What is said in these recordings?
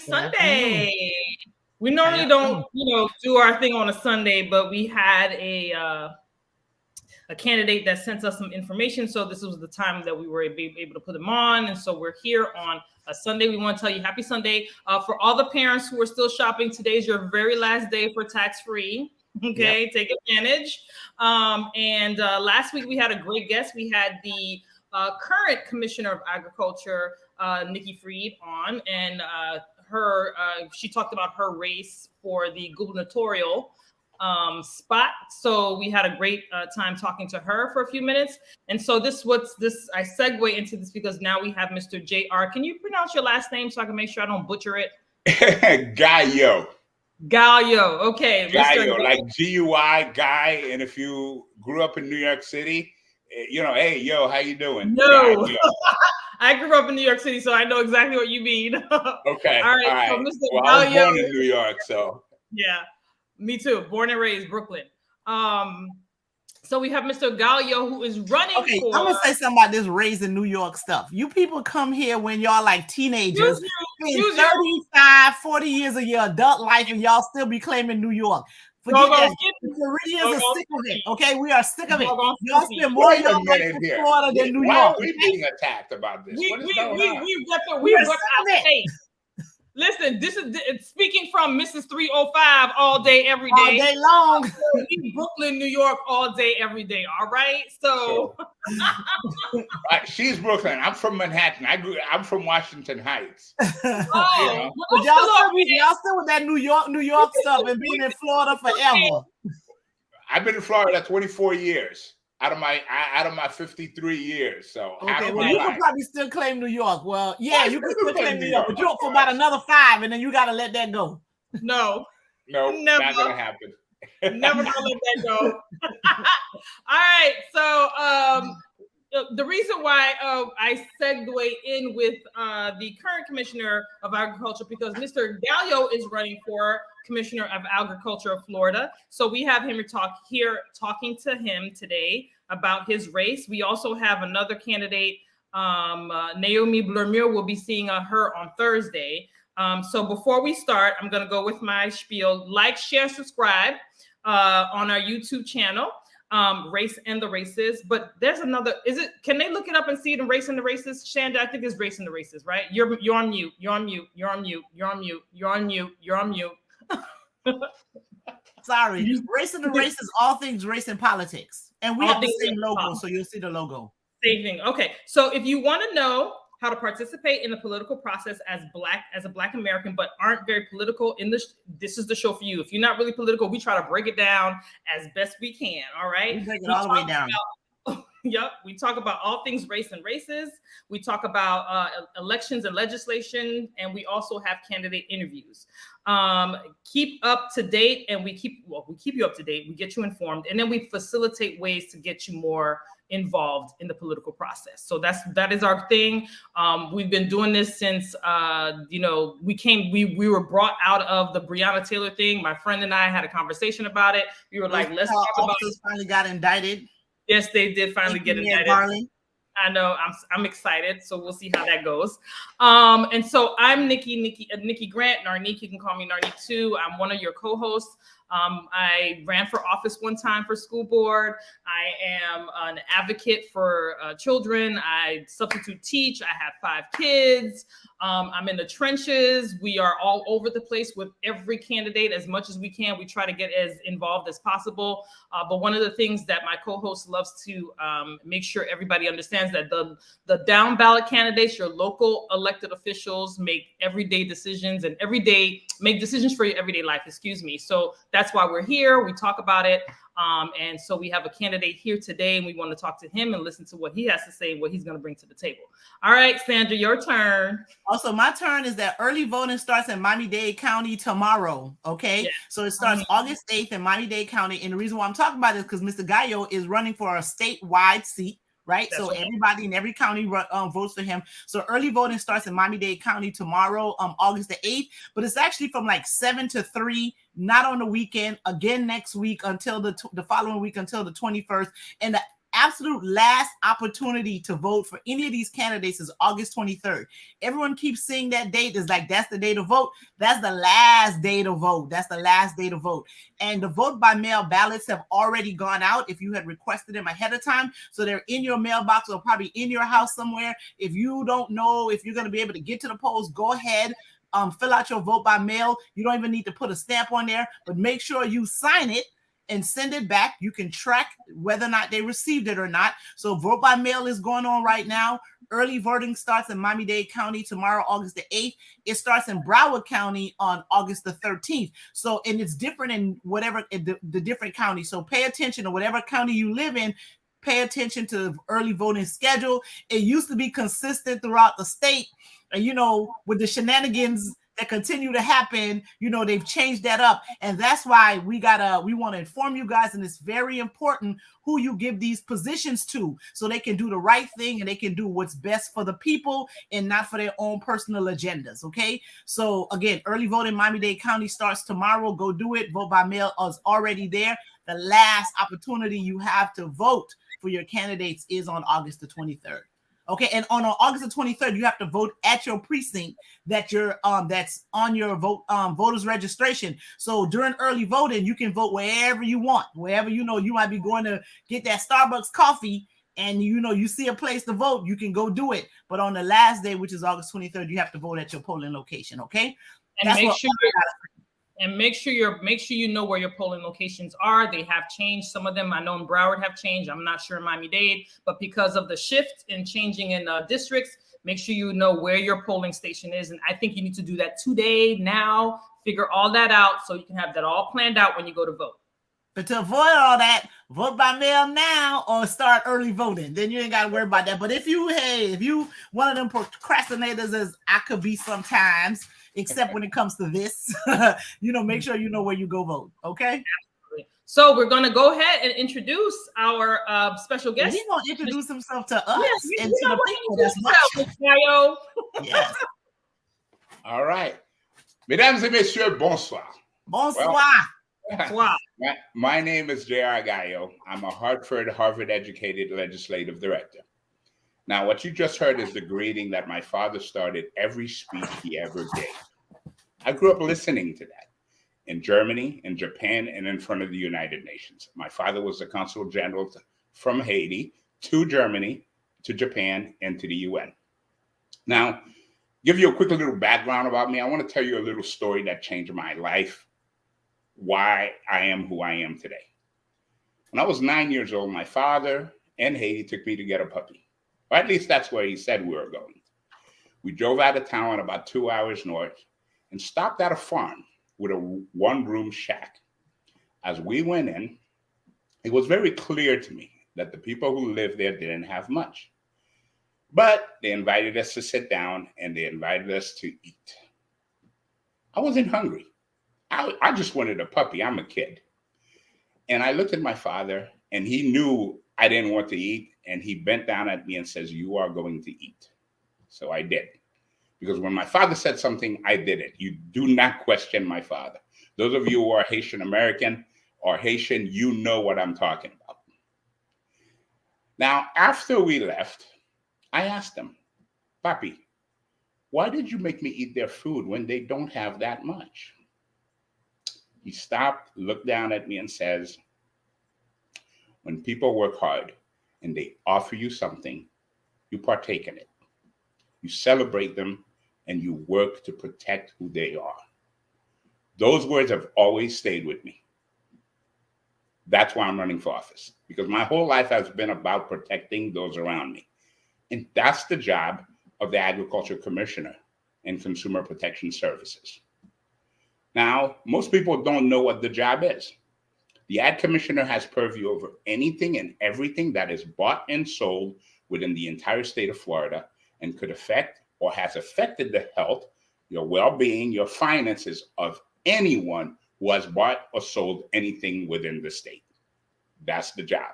Sunday. We normally don't, do our thing on a Sunday, but we had a candidate that sent us some information. So this was the time that we were able to put them on. And so we're here on a Sunday. We want to tell you happy Sunday. For all the parents who are still shopping, today's your very last day for tax-free. Okay, Take advantage. And last week we had a great guest. We had the current Commissioner of Agriculture, Nikki Fried, on, and she talked about her race for the gubernatorial spot. So we had a great time talking to her for a few minutes. And so I segue into this because now we have Mr. JR. Can you pronounce your last name so I can make sure I don't butcher it? Gaillot. Gaillot. Okay. Gaillot, like G-U-I, Guy. And if you grew up in New York City, hey, yo, how you doing? No. I grew up in New York City, so I know exactly what you mean. Okay. All right. So Mr. Well, Gaillot, I was born in New York, so. Yeah, me too. Born and raised Brooklyn. So we have Mr. Gaillot, who is running for... I'm going to say something about this raised in New York stuff. You people come here when y'all like teenagers, 35, 40 years of your adult life, and y'all still be claiming New York. Forget that. The Floridians are sick of it. Okay, we are sick of it. Y'all spend more of your life in Florida than New York. Why are we being attacked about this? We rep our state. Listen, this is speaking from Mrs. 305 all day, every day. All day long. Brooklyn, New York, all day, every day. All right. So she's Brooklyn. I'm from Manhattan. I'm from Washington Heights. Oh, but y'all still with that New York stuff and being in Florida forever. I've been in Florida 24 years. Out of my 53 years, so okay. Well, you can probably still claim New York. Well, yeah, you can still claim New York, but you're for about another 5, and then you got to let that go. No, never. Not gonna happen. Never gonna let that go. All right, so the reason why I segue in with the current Commissioner of Agriculture, because Mr. Gaillot is running for Commissioner of Agriculture of Florida. So we have him talking to him today about his race. We also have another candidate, Naomi Blurmure. We'll be seeing her on Thursday. So before we start, I'm going to go with my spiel. Like, share, subscribe on our YouTube channel. Race and the Races, but there's another. Can they look it up and see the Race and the Races? Shanda, I think it's Race and the Races, right? You're on mute. You're on mute. You're on mute. You're on mute. You're on mute. You're on mute. Sorry, Race and the Races, all things race and politics, and we have the same logo, so you'll see the logo. Same thing. Okay, so if you want to know how to participate in the political process as a Black American, but aren't very political this is the show for you. If you're not really political, we try to break it down as best we can. All right. We break it all the way down. Yep. We talk about all things race and races. We talk about elections and legislation, and we also have candidate interviews. Keep up to date, and we keep you up to date. We get you informed, and then we facilitate ways to get you more involved in the political process. So that is our thing. We've been doing this since we were brought out of the Breonna Taylor thing. My friend and I had a conversation about it. We were like, let's talk about it. Finally got indicted. Yes, they did finally get indicted. I know. I'm excited. So we'll see how that goes. And so I'm Nikki Grant, Narnique. You can call me Narnique too. I'm one of your co-hosts. I ran for office one time for school board. I am an advocate for children. I substitute teach. I have 5 kids. I'm in the trenches. We are all over the place with every candidate as much as we can. We try to get as involved as possible. But one of the things that my co-host loves to make sure everybody understands that the down ballot candidates, your local elected officials, make everyday decisions and make decisions for your everyday life. So that's why we're here. We talk about it. And so we have a candidate here today, and we want to talk to him and listen to what he has to say, what he's going to bring to the table. All right, Sandra, your turn. Also, my turn is that early voting starts in Miami-Dade County tomorrow. Okay. Yeah. So it starts August 8th in Miami-Dade County. And the reason why I'm talking about it is because Mr. Gaillot is running for a statewide seat. Right. That's so everybody in every county votes for him. So early voting starts in Miami-Dade County tomorrow, August the 8th. But it's actually from like 7 to 3, not on the weekend, again next week until the following week until the 21st. And absolute last opportunity to vote for any of these candidates is August 23rd. Everyone keeps seeing that date is like, that's the day to vote. That's the last day to vote. That's the last day to vote. And the vote by mail ballots have already gone out if you had requested them ahead of time. So they're in your mailbox or probably in your house somewhere. If you don't know if you're going to be able to get to the polls, go ahead. Fill out your vote by mail. You don't even need to put a stamp on there, but make sure you sign it and send it back. You can track whether or not they received it or not. So vote by mail is going on right now. Early voting starts in Miami-Dade County tomorrow, August the 8th. It starts in Broward County on August the 13th. So, and it's different in whatever the different counties. So pay attention to whatever county you live in. Pay attention to the early voting schedule. It used to be consistent throughout the state. And, you know, with the shenanigans that continue to happen, you know, they've changed that up. And that's why we want to inform you guys, and it's very important who you give these positions to so they can do the right thing and they can do what's best for the people and not for their own personal agendas. Okay. So again, early voting Miami-Dade County starts tomorrow. Go do it. Vote by mail is already there. The last opportunity you have to vote for your candidates is on August the 23rd. Okay, and on August the 23rd, you have to vote at your precinct that you're that's on your voters registration. So during early voting, you can vote wherever you want, wherever you know you might be going to get that Starbucks coffee, and you know you see a place to vote, you can go do it. But on the last day, which is August 23rd, you have to vote at your polling location. Okay, and make sure you know where your polling locations are. They have changed. Some of them I know in Broward have changed. I'm not sure in Miami-Dade, but because of the shift in changing in districts, make sure you know where your polling station is. And I think you need to do that today, now, figure all that out so you can have that all planned out when you go to vote. But to avoid all that, vote by mail now or start early voting. Then you ain't got to worry about that. But if you one of them procrastinators, as I could be sometimes, except when it comes to this, you know, make sure you know where you go vote. Okay. Absolutely. So we're going to go ahead and introduce our special guest. He's going to introduce himself to us and to the people. That's yes. All right. Mesdames et messieurs, bonsoir. Bonsoir. Well, my name is JR Gaillot. I'm a Harvard-educated legislative director. Now, what you just heard is the greeting that my father started every speech he ever gave. I grew up listening to that in Germany, in Japan, and in front of the United Nations. My father was the consul general from Haiti to Germany, to Japan, and to the UN. Now, give you a quick little background about me. I want to tell you a little story that changed my life, why I am who I am today. When I was 9 years old, my father and Haiti took me to get a puppy. Or at least that's where he said we were going. We drove out of town about 2 hours north and stopped at a farm with a one-room shack. As we went in, it was very clear to me that the people who lived there didn't have much. But they invited us to sit down and they invited us to eat. I wasn't hungry. I just wanted a puppy. I'm a kid. And I looked at my father and he knew I didn't want to eat. And he bent down at me and says, "You are going to eat." So I did. Because when my father said something, I did it. You do not question my father. Those of you who are Haitian American or Haitian, you know what I'm talking about. Now, after we left, I asked him, "Papi, why did you make me eat their food when they don't have that much?" He stopped, looked down at me and says, "When people work hard and they offer you something, you partake in it. You celebrate them and you work to protect who they are." Those words have always stayed with me. That's why I'm running for office, because my whole life has been about protecting those around me. And that's the job of the Agriculture Commissioner and Consumer Protection Services. Now, most people don't know what the job is. The Ad Commissioner has purview over anything and everything that is bought and sold within the entire state of Florida and could affect or has affected the health, your well-being, your finances of anyone who has bought or sold anything within the state. That's the job.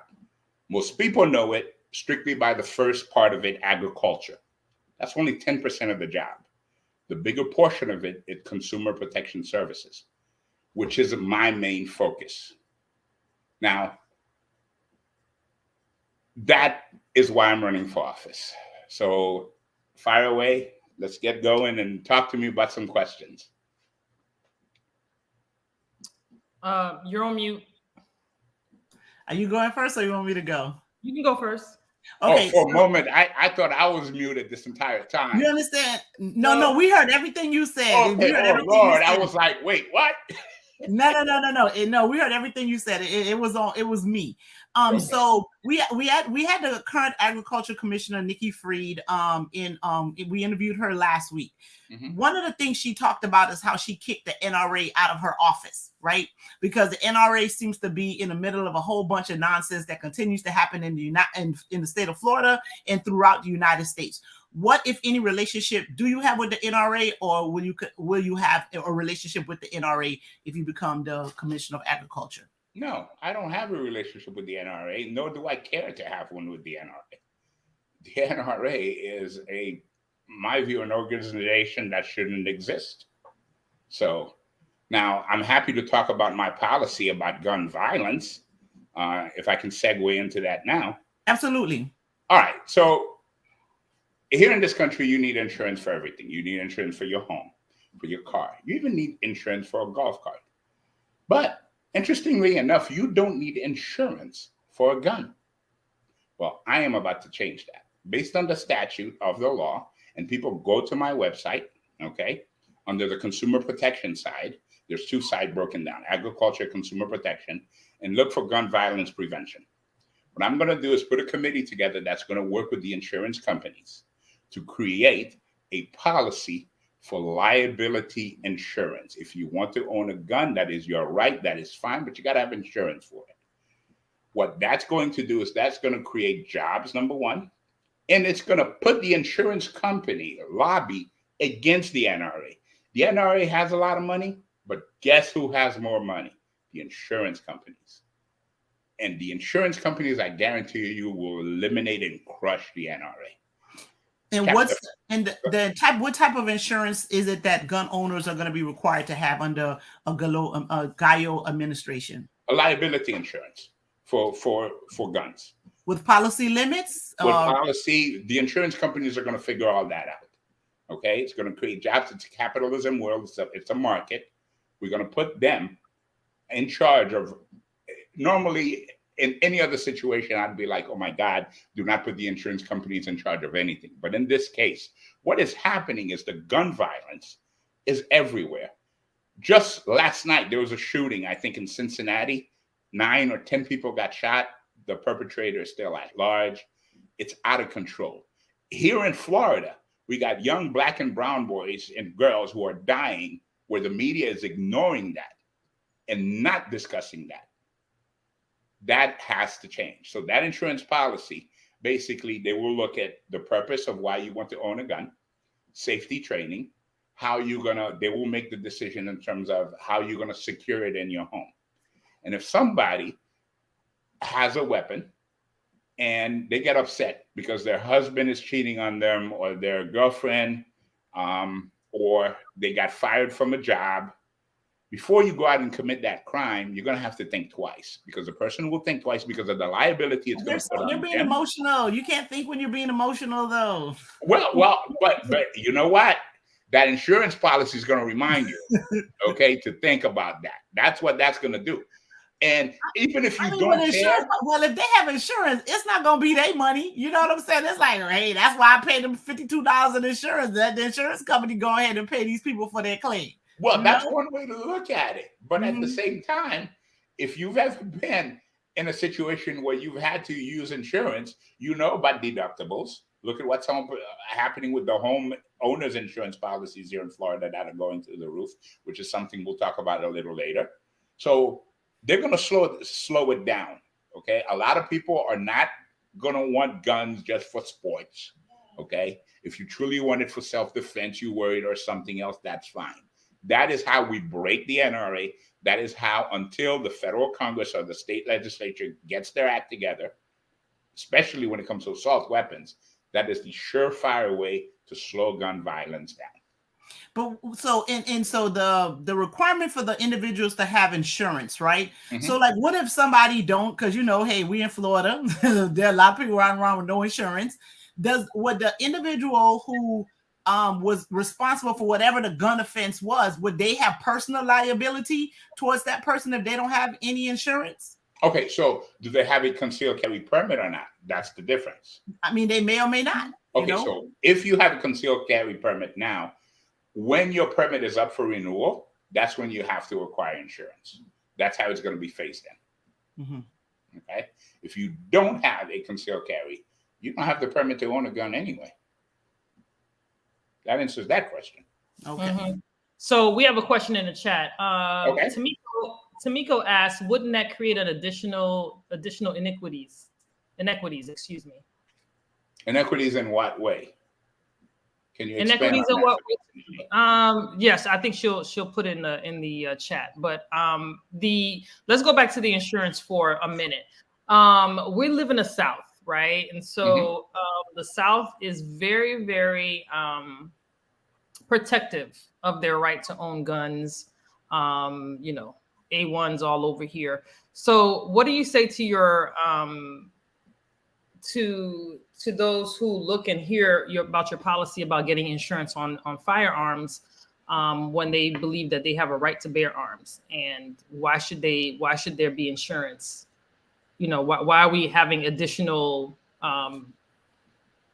Most people know it strictly by the first part of it, agriculture. That's only 10% of the job. The bigger portion of it is consumer protection services, which is my main focus. Now, that is why I'm running for office. So fire away. Let's get going and talk to me about some questions. You're on mute. Are you going first or you want me to go? You can go first. Okay. Oh, for a moment, I thought I was muted this entire time. You understand? No, we heard everything you said. Okay. Oh, Lord. I was like, wait, what? No, we heard everything you said. It was me. Okay. So we had the current agriculture commissioner, Nikki Fried. We interviewed her last week. Mm-hmm. One of the things she talked about is how she kicked the NRA out of her office, right? Because the NRA seems to be in the middle of a whole bunch of nonsense that continues to happen in the state of Florida and throughout the United States. What, if any, relationship do you have with the NRA, or will you have a relationship with the NRA if you become the Commissioner of Agriculture? No, I don't have a relationship with the NRA, nor do I care to have one with the NRA. The NRA is, my view, an organization that shouldn't exist. So now I'm happy to talk about my policy about gun violence, if I can segue into that now. Absolutely. All right. So here in this country, you need insurance for everything. You need insurance for your home, for your car. You even need insurance for a golf cart. But interestingly enough, you don't need insurance for a gun. Well, I am about to change that. Based on the statute of the law, and people go to my website, okay, under the consumer protection side, there's two sides broken down, agriculture, consumer protection, and look for gun violence prevention. What I'm going to do is put a committee together that's going to work with the insurance companies to create a policy for liability insurance. If you want to own a gun, that is your right, that is fine, but you got to have insurance for it. What that's going to do is that's going to create jobs, number one, and it's going to put the insurance company lobby against the NRA. The NRA has a lot of money, but guess who has more money? The insurance companies. And the insurance companies, I guarantee you, will eliminate and crush the NRA. And what type of insurance is it that gun owners are going to be required to have under a Gaillot administration? A liability insurance for guns. With policy limits? With policy, the insurance companies are going to figure all that out. Okay, it's going to create jobs. It's a capitalism world. It's a market. We're going to put them in charge of. Normally, in any other situation, I'd be like, oh my God, do not put the insurance companies in charge of anything. But in this case, what is happening is the gun violence is everywhere. Just last night, there was a shooting, I think in Cincinnati. 9 or 10 people got shot. The perpetrator is still at large. It's out of control. Here in Florida, we got young black and brown boys and girls who are dying, where the media is ignoring that and not discussing that. That has to change. So that insurance policy, basically, they will look at the purpose of why you want to own a gun, safety training, they will make the decision in terms of how you're going to secure it in your home. And if somebody has a weapon and they get upset because their husband is cheating on them, or their girlfriend, or they got fired from a job, before you go out and commit that crime, you're going to have to think twice, because the person will think twice because of the liability it's going to put on them. You're being emotional. You can't think when you're being emotional, though. Well, but you know what? That insurance policy is going to remind you, okay, to think about that. That's what that's going to do. And even if you don't care, well, if they have insurance, it's not going to be their money. You know what I'm saying? It's like, hey, that's why I paid them $52 in insurance. That the insurance company go ahead and pay these people for their claim. Well, that's one way to look at it. But at the same time, if you've ever been in a situation where you've had to use insurance, you know about deductibles. Look at what's happening with the home owners insurance policies here in Florida that are going through the roof, which is something we'll talk about a little later. So they're going to slow it down. Okay. A lot of people are not going to want guns just for sports. Okay. If you truly want it for self-defense, you worried or something else, that's fine. That is how we break the NRA. That is how, until the federal Congress or the state legislature gets their act together, especially when it comes to assault weapons, that is the surefire way to slow gun violence down. But so the requirement for the individuals to have insurance, right? Mm-hmm. So like, what if somebody don't? Because hey, we in Florida, there are a lot of people riding around with no insurance. Would the individual who was responsible for whatever the gun offense was, would they have personal liability towards that person if they don't have any insurance? Okay, so do they have a concealed carry permit or not? That's the difference. I mean, they may or may not. Okay, so if you have a concealed carry permit now, when your permit is up for renewal, that's when you have to acquire insurance. That's how it's going to be phased in. Mm-hmm. Okay, if you don't have a concealed carry, you don't have the permit to own a gun anyway. That answers that question. Okay. Mm-hmm. So we have a question in the chat. Okay. Tamiko asks, wouldn't that create an additional inequities? Excuse me. Inequities in what way? Can you expand inequities in what way? Yes, I think she'll put in the chat. But let's go back to the insurance for a minute. We live in the South, right? And so the South is very, very protective of their right to own guns. A1s all over here. So what do you say to your to those who look and hear about your policy about getting insurance on firearms when they believe that they have a right to bear arms? And why should there be insurance? Why are we having additional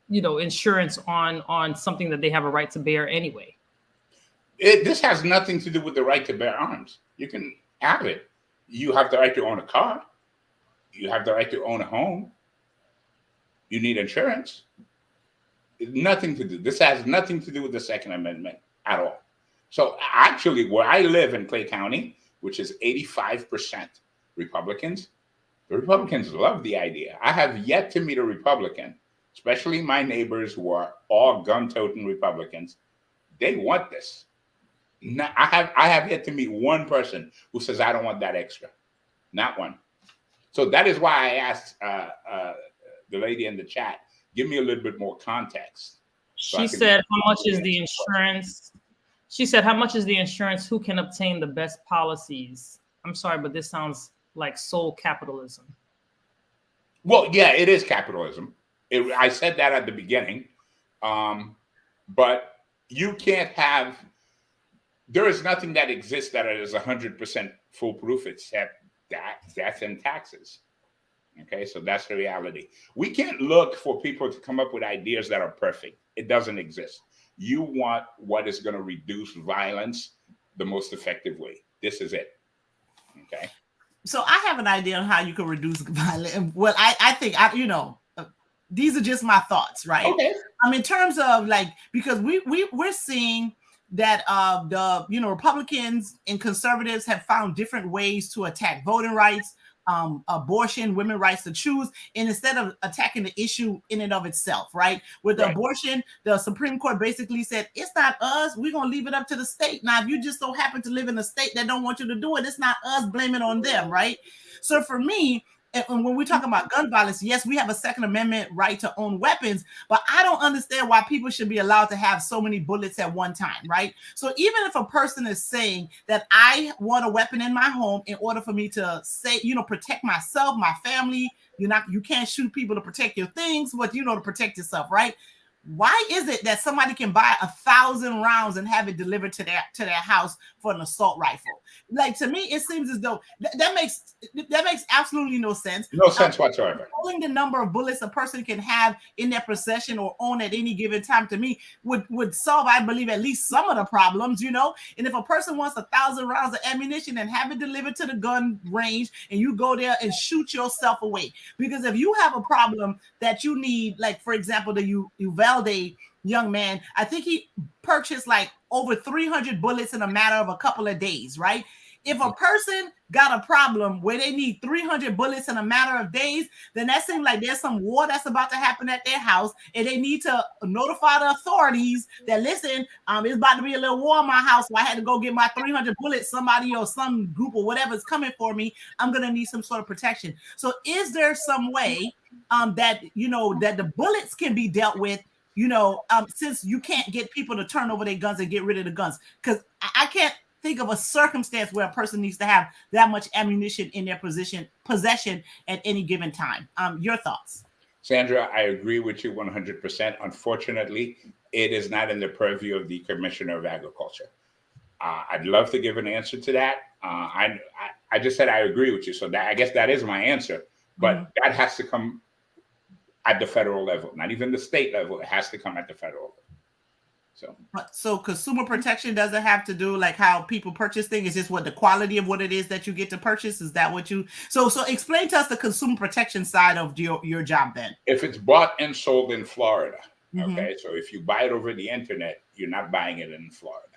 insurance on something that they have a right to bear anyway? This has nothing to do with the right to bear arms. You can have it. You have the right to own a car. You have the right to own a home. You need insurance. Nothing to do. This has nothing to do with the Second Amendment at all. So actually, where I live in Clay County, which is 85% Republicans, the Republicans love the idea. I have yet to meet a Republican, especially my neighbors who are all gun-toting Republicans. They want this. I have yet to meet one person who says, I don't want that extra. Not one. So that is why I asked the lady in the chat, give me a little bit more context. She said, how much is the insurance? She said, how much is the insurance? Who can obtain the best policies? I'm sorry, but this sounds like soul capitalism. Well, yeah, it is capitalism. I said that at the beginning. But you can't have... There is nothing that exists that is 100% foolproof except death and taxes. Okay, so that's the reality. We can't look for people to come up with ideas that are perfect. It doesn't exist. You want what is going to reduce violence the most effective way. This is it. Okay. So I have an idea on how you can reduce violence. Well, I think these are just my thoughts, right? Okay. In terms of because we're seeing that the Republicans and conservatives have found different ways to attack voting rights, abortion, women's rights to choose, and instead of attacking the issue in and of itself, right? With the abortion, the Supreme Court basically said, it's not us, we're going to leave it up to the state. Now, if you just so happen to live in a state that don't want you to do it, it's not us blaming on them, right? So for me, and when we're talking about gun violence, yes, we have a Second Amendment right to own weapons, but I don't understand why people should be allowed to have so many bullets at one time, right? So even if a person is saying that I want a weapon in my home in order for me to say, protect myself, my family, you can't shoot people to protect your things, but to protect yourself, right? Why is it that somebody can buy 1,000 rounds and have it delivered to their house for an assault rifle? To me, it seems as though that makes absolutely no sense. No sense whatsoever. Controlling the number of bullets a person can have in their possession or own at any given time, to me, would solve, I believe, at least some of the problems, And if a person wants 1,000 rounds of ammunition and have it delivered to the gun range, and you go there and shoot yourself away, because if you have a problem that you need, for example, the Uvalde young man, I think he purchased over 300 bullets in a matter of a couple of days, right? If a person got a problem where they need 300 bullets in a matter of days, then that seems like there's some war that's about to happen at their house, and they need to notify the authorities that, listen, it's about to be a little war in my house, so I had to go get my 300 bullets. Somebody or some group or whatever is coming for me. I'm going to need some sort of protection. So is there some way that the bullets can be dealt with since you can't get people to turn over their guns and get rid of the guns, because I can't think of a circumstance where a person needs to have that much ammunition in their possession at any given time. Your thoughts? Sandra, I agree with you 100%. Unfortunately, it is not in the purview of the Commissioner of Agriculture. I'd love to give an answer to that. I just said I agree with you, so I guess that is my answer. But that has to come at the federal level, not even the state level. It has to come at the federal level. So consumer protection doesn't have to do like how people purchase things. It's just what the quality of what it is that you get to purchase. Is that what you? So explain to us the consumer protection side of your job then. If it's bought and sold in Florida, okay. So if you buy it over the internet, you're not buying it in Florida.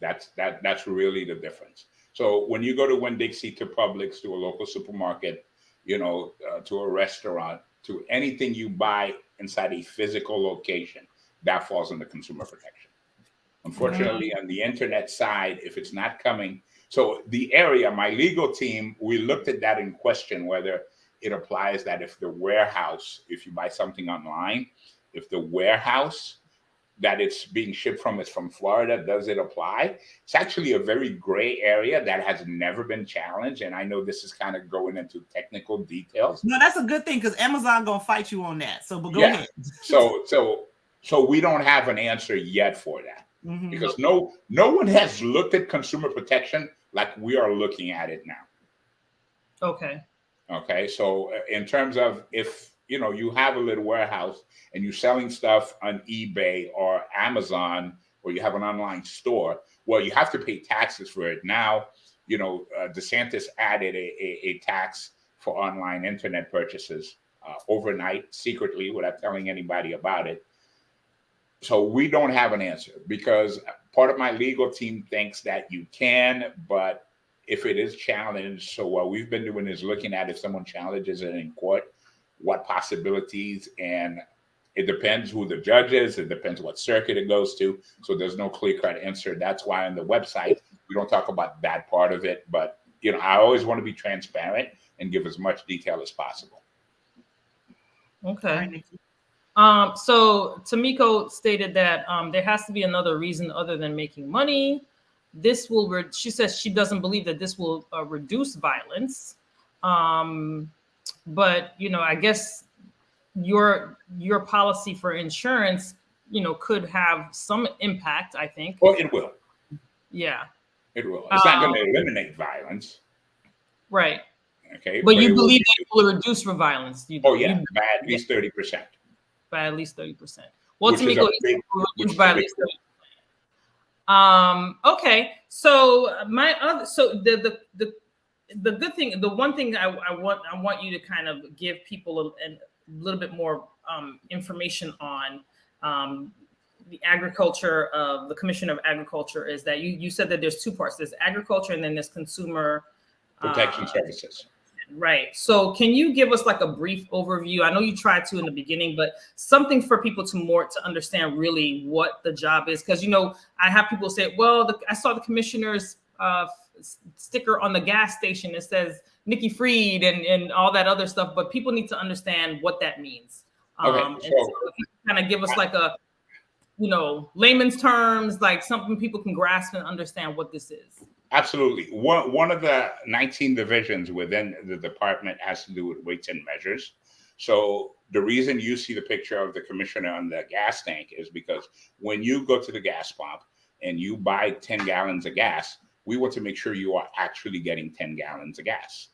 That's really the difference. So when you go to Winn-Dixie, to Publix, to a local supermarket, to a restaurant, to anything you buy inside a physical location, that falls under consumer protection. Unfortunately, on the internet side, if it's not coming, so the area, my legal team, we looked at that in question, whether it applies that if the warehouse, if you buy something online, if the warehouse that it's being shipped from is from Florida, does it apply? It's actually a very gray area that has never been challenged. And I know this is kind of going into technical details. No, that's a good thing, because Amazon gonna fight you on that. But go ahead. So we don't have an answer yet for that, because no one has looked at consumer protection like we are looking at it now. Okay. So in terms of if you have a little warehouse and you're selling stuff on eBay or Amazon, or you have an online store, well, you have to pay taxes for it. Now, DeSantis added a tax for online internet purchases overnight, secretly, without telling anybody about it. So we don't have an answer, because part of my legal team thinks that you can, but if it is challenged, so what we've been doing is looking at if someone challenges it in court, what possibilities, and it depends who the judge is. It depends what circuit it goes to. So there's no clear-cut answer. That's why on the website, we don't talk about that part of it. But, I always want to be transparent and give as much detail as possible. Okay. So Tamiko stated that there has to be another reason other than making money. This will, she says she doesn't believe that this will reduce violence. But, I guess your policy for insurance, could have some impact, I think. Well, it will. Yeah. It will. It's not going to eliminate violence. Right. Okay. But you believe that it will reduce violence? By at least 30%. By at least 30%. Well, Tamiko, it will reduce by at least 30%. Okay. So the good thing, the one thing I want you to kind of give people a little bit more information on the agriculture of the Commission of Agriculture is that you said that there's two parts. There's agriculture and then there's consumer protection services. Right. So can you give us like a brief overview? I know you tried to in the beginning, but something for people to understand really what the job is. Because, I have people say, well, I saw the commissioner's sticker on the gas station that says Nikki Fried and all that other stuff, but people need to understand what that means. Okay, so if you kind of give us like a, layman's terms, like something people can grasp and understand what this is. Absolutely. One of the 19 divisions within the department has to do with weights and measures. So the reason you see the picture of the commissioner on the gas tank is because when you go to the gas pump and you buy 10 gallons of gas, we want to make sure you are actually getting 10 gallons of gas.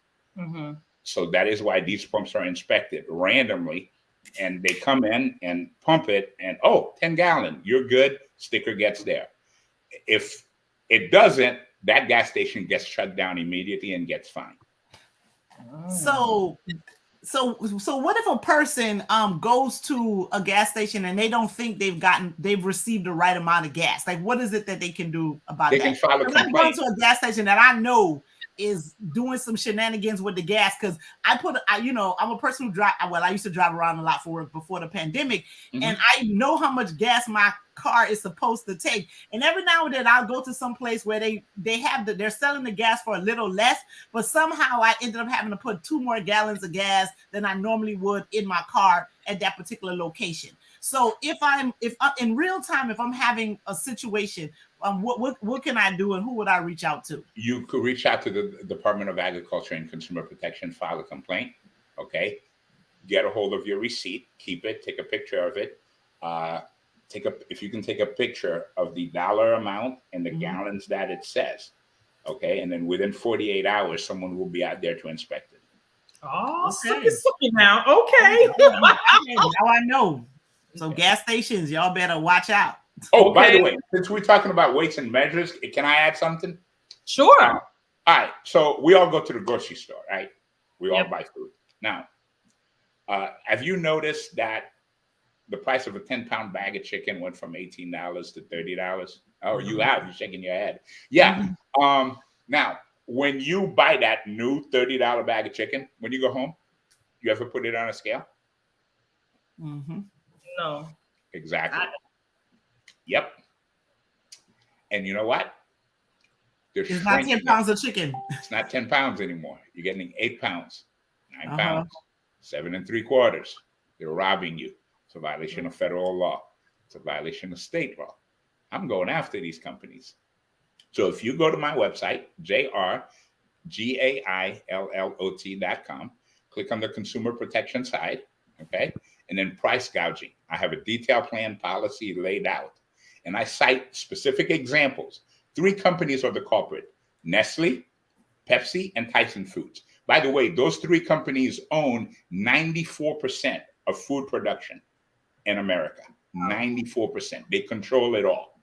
So that is why these pumps are inspected randomly, and they come in and pump it and 10 gallon, you're good. Sticker gets there. If it doesn't, that gas station gets shut down immediately and gets fined. So what if a person goes to a gas station and they don't think they've received the right amount of gas? Like, what is it that they can do about that? They can file a complaint. I'm going to a gas station that I know is doing some shenanigans with the gas, because I'm a person who I used to drive around a lot for work before the pandemic, and I know how much gas my car is supposed to take. And every now and then I'll go to some place where they're selling the gas for a little less, but somehow I ended up having to put 2 more gallons of gas than I normally would in my car at that particular location. So if in real time, if I'm having a situation, what can I do, and who would I reach out to? You could reach out to the Department of Agriculture and Consumer Protection, file a complaint. Okay, get a hold of your receipt, keep it, take a picture of it. If you can take a picture of the dollar amount and the gallons that it says. Okay, and then within 48 hours, someone will be out there to inspect it. Oh, okay. Now, okay. Now I know. So gas stations, y'all better watch out. Oh, okay. By the way, since we're talking about weights and measures, can I add something? Sure. All right. So we all go to the grocery store, right? We all buy food. Now, have you noticed that the price of a 10-pound bag of chicken went from $18 to $30? Oh, you're shaking your head. Yeah. Now, when you buy that new $30 bag of chicken, when you go home, you ever put it on a scale? No. Exactly. Yep. And you know what? It's not 10 pounds of chicken. It's not 10 pounds anymore. You're getting 8 pounds, 9 pounds, 7 3/4. They're robbing you. It's a violation of federal law. It's a violation of state law. I'm going after these companies. So if you go to my website, JRGaillot.com, click on the consumer protection side, okay? And then price gouging. I have a detailed plan policy laid out. And I cite specific examples. 3 companies are the culprit: Nestle, Pepsi, and Tyson Foods. By the way, those 3 companies own 94% of food production in America. 94%. They control it all.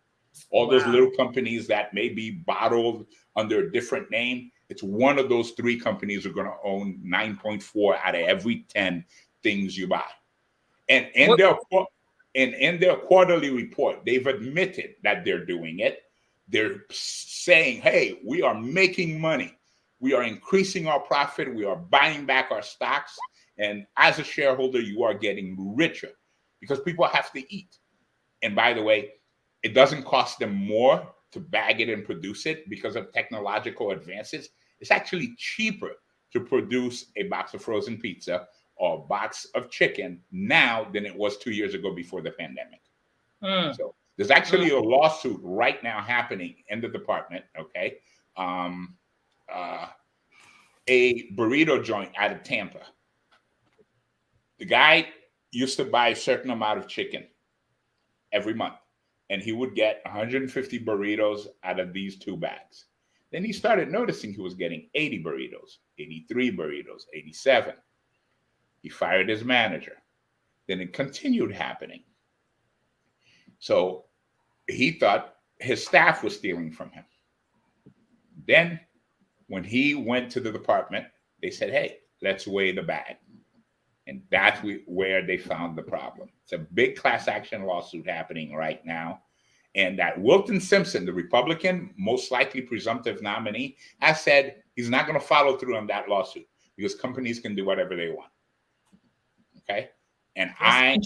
All those little companies that may be bottled under a different name, it's one of those 3 companies are going to own 9.4 out of every 10 things you buy. And in their quarterly report, they've admitted that they're doing it. They're saying, hey, we are making money. We are increasing our profit. We are buying back our stocks. And as a shareholder, you are getting richer because people have to eat. And by the way, it doesn't cost them more to bag it and produce it because of technological advances. It's actually cheaper to produce a box of frozen pizza or a box of chicken now than it was 2 years ago before the pandemic. So there's actually a lawsuit right now happening in the department, okay? A burrito joint out of Tampa. The guy used to buy a certain amount of chicken every month, and he would get 150 burritos out of these 2 bags. Then he started noticing he was getting 80 burritos, 83 burritos, 87. He fired his manager. Then it continued happening. So he thought his staff was stealing from him. Then when he went to the department, they said, hey, let's weigh the bag. And that's where they found the problem. It's a big class action lawsuit happening right now. And that Wilton Simpson, the Republican, most likely presumptive nominee, has said he's not going to follow through on that lawsuit because companies can do whatever they want. Okay? And I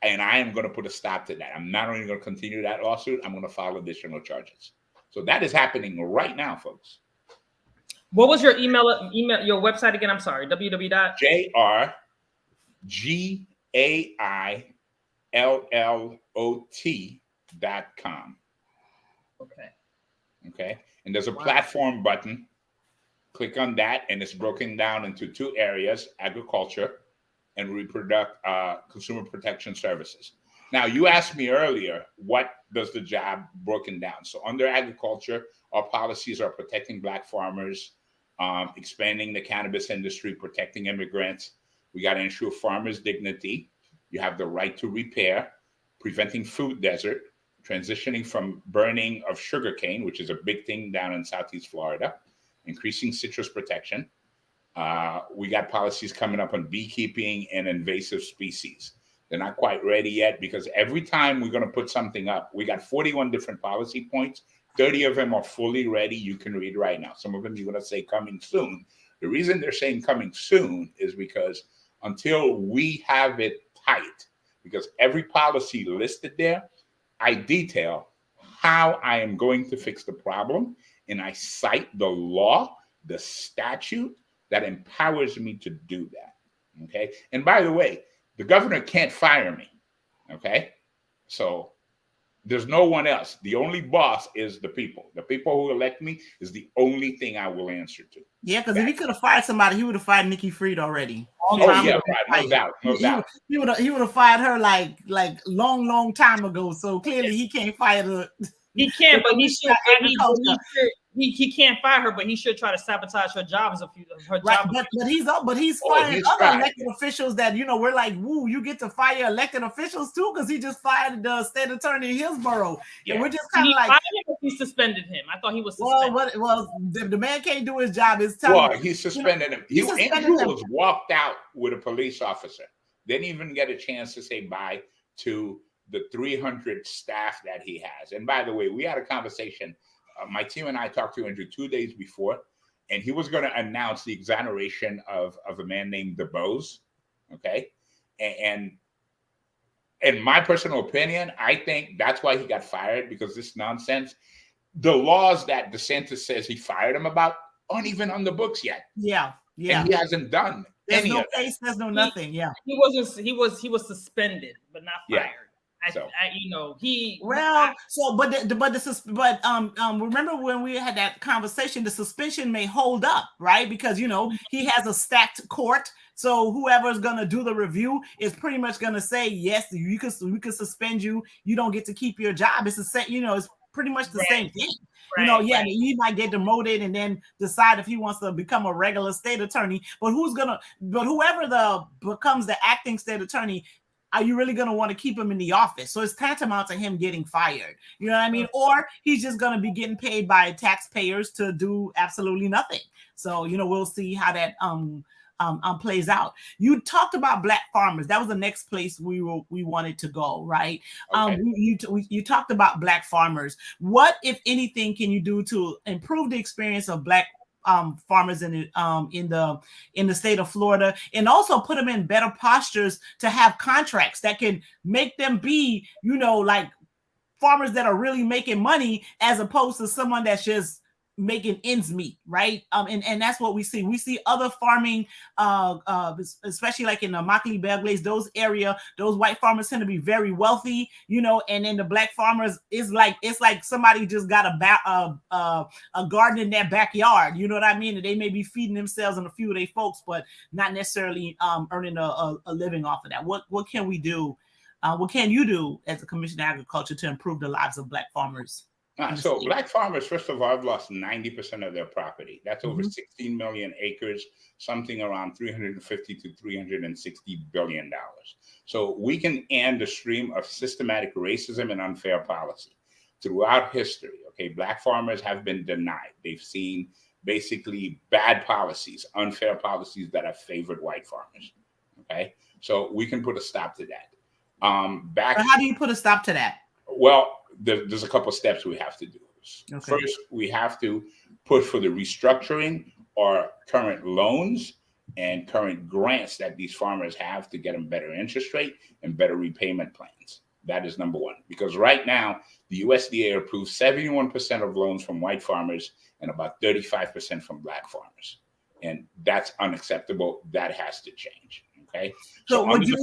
am going to put a stop to that. I'm not only going to continue that lawsuit, I'm going to file additional charges. So that is happening right now, folks. What was your email, your website again? I'm sorry, JRGaillot.com. Okay. And there's a platform button. Click on that, and it's broken down into 2 areas: agriculture and consumer protection services. Now, you asked me earlier, what does the job broken down? So under agriculture, our policies are protecting Black farmers, expanding the cannabis industry, protecting immigrants. We got to ensure farmers' dignity. You have the right to repair, preventing food desert, transitioning from burning of sugarcane, which is a big thing down in Southeast Florida, increasing citrus protection. We got policies coming up on beekeeping and invasive species. They're not quite ready yet because every time we're going to put something up, we got 41 different policy points. 30 of them are fully ready. You can read right now. Some of them you're going to say coming soon. The reason they're saying coming soon is because until we have it tight, because every policy listed there, I detail how I am going to fix the problem, and I cite the law, the statute that empowers me to do that. Okay. And by the way, the governor can't fire me. Okay. So there's no one else. The only boss is the people. The people who elect me is the only thing I will answer to. Yeah, because if he could have fired somebody, he would have fired Nikki Fried already. Oh yeah, right. No doubt. No doubt. He would have fired her like long time ago. So clearly he can't fire the. He can't, but he should. He can't fire her, but he should try to sabotage her job as her job. But he's firing other elected officials that we're like, woo, you get to fire elected officials too, because he just fired the state attorney in Hillsborough. Yeah. And we're just kind of like, fired him or he suspended him. I thought he was suspended. Well, the man can't do his job. He suspended him. Andrew was walked out with a police officer. Didn't even get a chance to say bye to the 300 staff that he has. And by the way, we had a conversation. My team and I talked to Andrew 2 days before, and he was going to announce the exoneration of a man named DeBose. Okay. And in my personal opinion, I think that's why he got fired, because this nonsense, the laws that DeSantis says he fired him about aren't even on the books yet. Yeah. And he hasn't done there's any no of that. case, there's no nothing. Yeah. He was suspended, but not fired. Remember when we had that conversation, the suspension may hold up, right? Because he has a stacked court, so whoever's gonna do the review is pretty much gonna say yes, we could suspend you. You don't get to keep your job. It's the same, it's pretty much the same thing. He might get demoted and then decide if he wants to become a regular state attorney. But whoever becomes the acting state attorney, are you really going to want to keep him in the office? So it's tantamount to him getting fired. You know what I mean? Or he's just going to be getting paid by taxpayers to do absolutely nothing. So, we'll see how that plays out. You talked about Black farmers. That was the next place we wanted to go, right? Okay. You talked about Black farmers. What, if anything, can you do to improve the experience of Black farmers in the state of Florida, and also put them in better postures to have contracts that can make them be, like farmers that are really making money, as opposed to someone that's just making ends meet, right? And that's what we see. We see other farming, especially like in the Immokalee, Belglades, those white farmers tend to be very wealthy, and then the Black farmers it's like somebody just got a garden in their backyard, you know what I mean? And they may be feeding themselves and a few of their folks, but not necessarily earning a living off of that. What can we do? What can you do as a Commission of Agriculture to improve the lives of Black farmers? So Black farmers, first of all, have lost 90% of their property. That's over 16 million acres, something around $350 to $360 billion. So we can end a stream of systematic racism and unfair policy throughout history. Okay, Black farmers have been denied. They've seen basically bad policies, unfair policies that have favored white farmers. Okay, so we can put a stop to that. How do you put a stop to that? Well, there's a couple of steps we have to do. Okay. First, we have to push for the restructuring or current loans and current grants that these farmers have to get them better interest rate and better repayment plans. That is number one. Because right now, the USDA approves 71% of loans from white farmers and about 35% from Black farmers. And that's unacceptable. That has to change. Okay. So would you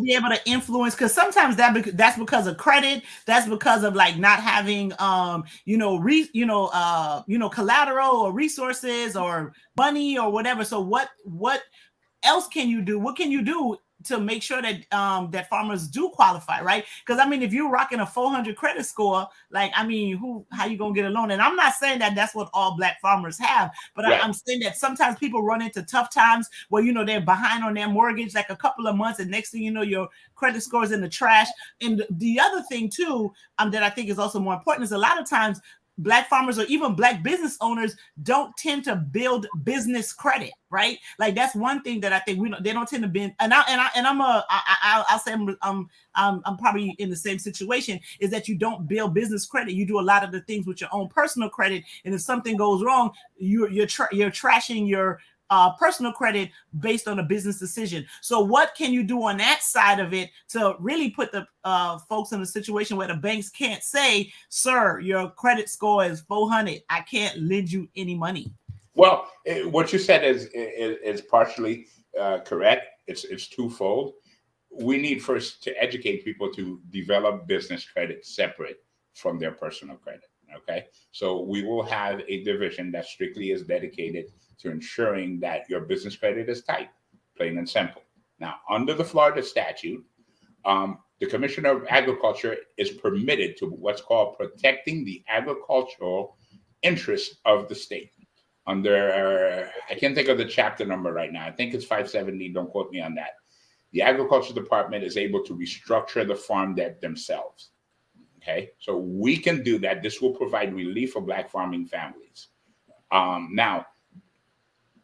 be able to influence? Because sometimes that's because of credit. That's because of like not having collateral or resources or money or whatever. So what else can you do? What can you do to make sure that that farmers do qualify, right? Because I mean, if you're rocking a 400 credit score, how you gonna get a loan? And I'm not saying that that's what all Black farmers have, but right. I'm saying that sometimes people run into tough times where they're behind on their mortgage like a couple of months, and next thing you know, your credit score is in the trash. And the other thing too, that I think is also more important is a lot of times Black farmers or even Black business owners don't tend to build business credit, right? Like that's one thing that I think they don't tend to build. I'll say I'm probably in the same situation, is that you don't build business credit. You do a lot of the things with your own personal credit, and if something goes wrong, you're trashing your personal credit based on a business decision. So what can you do on that side of it to really put the folks in a situation where the banks can't say, sir, your credit score is 400, I can't lend you any money? Well, what you said is partially correct. It's twofold. We need first to educate people to develop business credit separate from their personal credit. Okay, so we will have a division that strictly is dedicated to ensuring that your business credit is tight, plain and simple. Now, under the Florida statute, the Commissioner of Agriculture is permitted to what's called protecting the agricultural interests of the state. Under, I can't think of the chapter number right now. I think it's 570. Don't quote me on that. The Agriculture Department is able to restructure the farm debt themselves. Okay, so we can do that. This will provide relief for Black farming families. Now,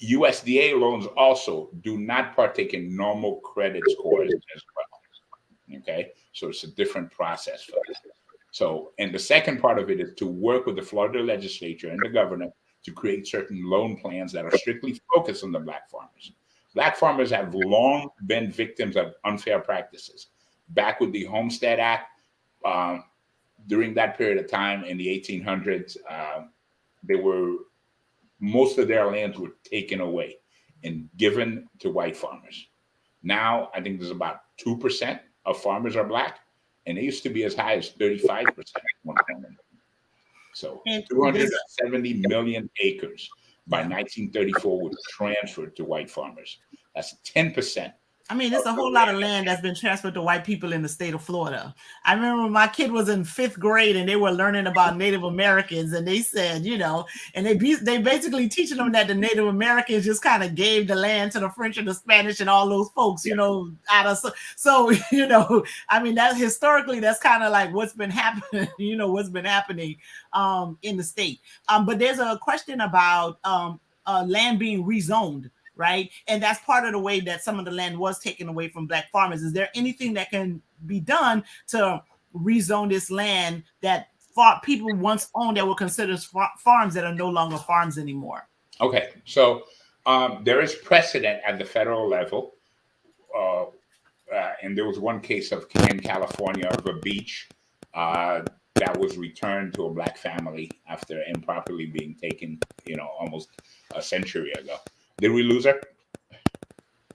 USDA loans also do not partake in normal credit scores as well. Okay, so it's a different process for that. So, and the second part of it is to work with the Florida legislature and the governor to create certain loan plans that are strictly focused on the Black farmers. Black farmers have long been victims of unfair practices. Back with the Homestead Act, during that period of time in the 1800s, most of their lands were taken away and given to white farmers. Now, I think there's about 2% of farmers are Black, and it used to be as high as 35% at one point. So 270 million acres by 1934 was transferred to white farmers. That's 10%. I mean, it's a whole lot of land that's been transferred to white people in the state of Florida. I remember when my kid was in 5th grade and they were learning about Native Americans, and they said, and they basically teaching them that the Native Americans just kind of gave the land to the French and the Spanish and all those folks, so I mean, that historically, that's kind of like what's been happening, in the state. But there's a question about land being rezoned. Right. And that's part of the way that some of the land was taken away from Black farmers. Is there anything that can be done to rezone this land that people once owned that were considered farms that are no longer farms anymore? Okay. So there is precedent at the federal level. And there was one case in California of a beach that was returned to a Black family after improperly being taken, almost a century ago. Did we lose her?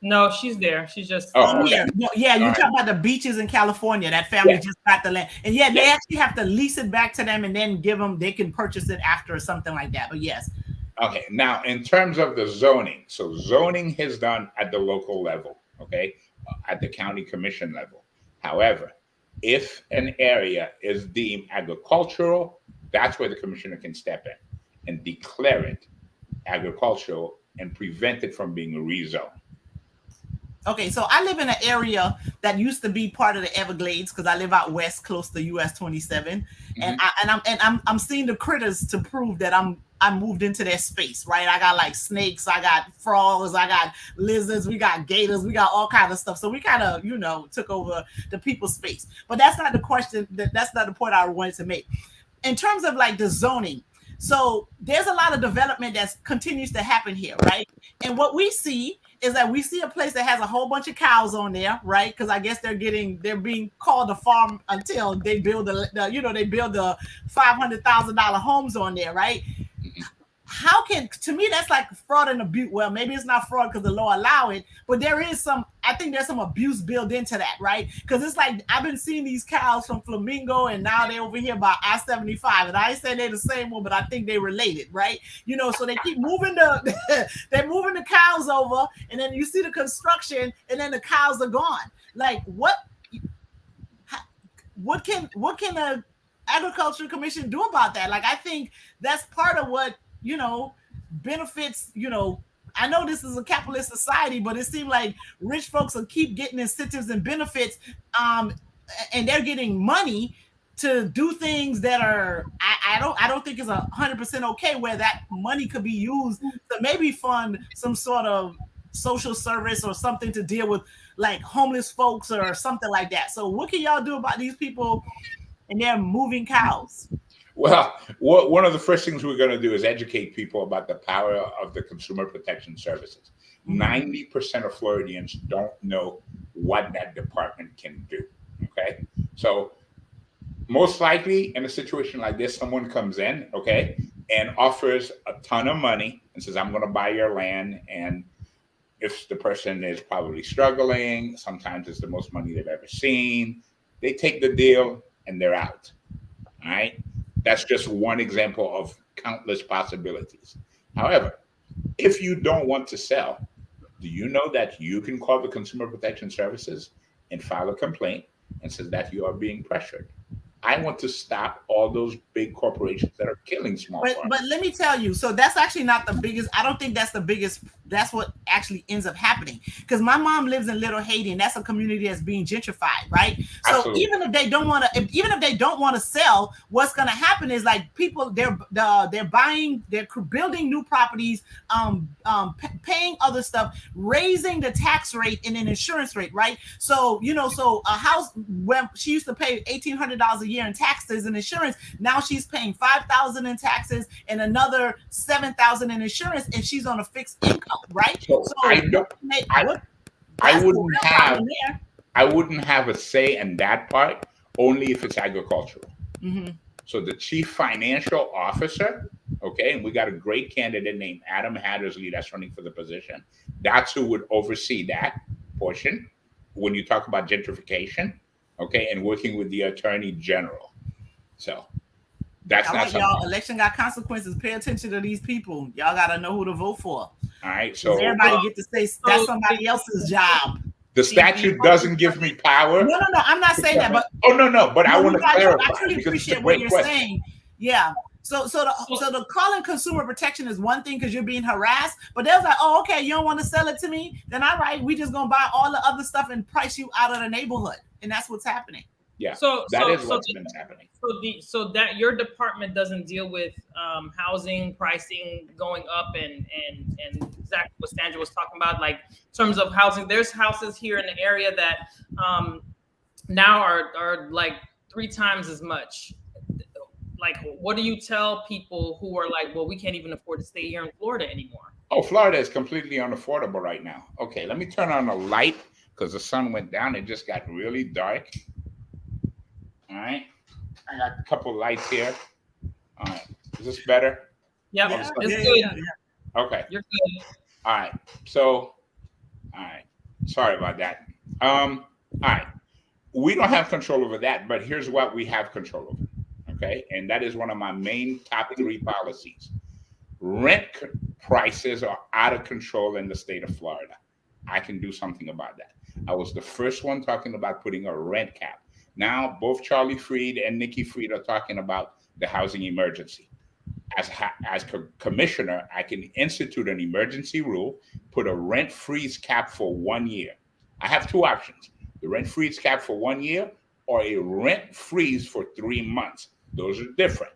No, she's there. She's just okay. Yeah. You talk about the beaches in California. That family just got the land, and they actually have to lease it back to them and then give them. They can purchase it after or something like that. But yes. Okay. Now, in terms of the zoning, so zoning is done at the local level. Okay, at the county commission level. However, if an area is deemed agricultural, that's where the commissioner can step in and declare it agricultural and prevent it from being rezoned. Okay, so I live in an area that used to be part of the Everglades because I live out west, close to US 27, and I'm seeing the critters to prove that I moved into their space. Right, I got like snakes, I got frogs, I got lizards, we got gators, we got all kind of stuff. So we kind of took over the people's space. But that's not the question. That's not the point I wanted to make. In terms of like the zoning. So there's a lot of development that continues to happen here, right? And what we see is that we see a place that has a whole bunch of cows on there, right? Because I guess they're being called a farm until they build the $500,000 homes on there, right? To me, that's like fraud and abuse. Well, maybe it's not fraud because the law allow it, but I think there's some abuse built into that, right? Because it's like, I've been seeing these cows from Flamingo and now they're over here by I-75. And I ain't saying they're the same one, but I think they related, right? So they keep moving they're moving the cows over, and then you see the construction and then the cows are gone. Like what can a agriculture commission do about that? Like, I think that's part of what, benefits, I know this is a capitalist society, but it seems like rich folks will keep getting incentives and benefits, and they're getting money to do things that are I don't think is 100% okay, where that money could be used to maybe fund some sort of social service or something to deal with like homeless folks or something like that. So what can y'all do about these people and they're moving cows? Well, one of the first things we're going to do is educate people about the power of the consumer protection services. 90% of Floridians don't know what that department can do. Okay. So most likely in a situation like this, someone comes in, okay, and offers a ton of money and says, I'm going to buy your land. And if the person is probably struggling, sometimes it's the most money they've ever seen, they take the deal and they're out. All right. That's just one example of countless possibilities. However, if you don't want to sell, do you know that you can call the Consumer Protection Services and file a complaint and say that you are being pressured? I want to stop all those big corporations that are killing small farmers. But let me tell you, so that's actually not the biggest. I don't think that's the biggest. That's what actually ends up happening. Because my mom lives in Little Haiti, and that's a community that's being gentrified, right? So Absolutely. even if they don't want to sell, what's going to happen is like people they're building new properties, paying other stuff, raising the tax rate and an insurance rate, right? So so a house when she used to pay $1,800 a year in taxes and insurance, now she's paying $5,000 in taxes and another $7,000 in insurance, and she's on a fixed income, right? So I wouldn't have a say in that part, only if it's agricultural. So the chief financial officer, okay, and we got a great candidate named Adam Hattersley that's running for the position. That's who would oversee that portion when you talk about gentrification, okay, and working with the attorney general. So that's not something. Y'all, election got consequences. Pay attention to these people. Y'all got to know who to vote for. All right, so everybody get to say that's somebody else's job. The statute doesn't give me power. No, I'm not saying that. But but I want to clarify. I truly appreciate what you're saying. Yeah. So the calling consumer protection is one thing because you're being harassed, but they're like, oh, okay, you don't want to sell it to me, then all right, we just gonna buy all the other stuff and price you out of the neighborhood, and that's what's happening. Yeah. So that is what's been happening. So that your department doesn't deal with housing pricing going up and exactly what Sandra was talking about, like in terms of housing. There's houses here in the area that now are like 3 times as much. Like, what do you tell people who are like, well, we can't even afford to stay here in Florida anymore? Oh, Florida is completely unaffordable right now. Okay, let me turn on the light because the sun went down. It just got really dark. All right. I got a couple lights here. All right. Is this better? Yep. Yeah, it's good. Yeah. Okay. You're good. All right. So, all right. Sorry about that. All right. We don't have control over that, but here's what we have control over. Okay. And that is one of my main top 3 policies. Rent prices are out of control in the state of Florida. I can do something about that. I was the first one talking about putting a rent cap. Now, both Charlie Freed and Nikki Freed are talking about the housing emergency. As commissioner, I can institute an emergency rule, put a rent freeze cap for 1 year. I have 2 options: the rent freeze cap for 1 year or a rent freeze for 3 months. Those are different.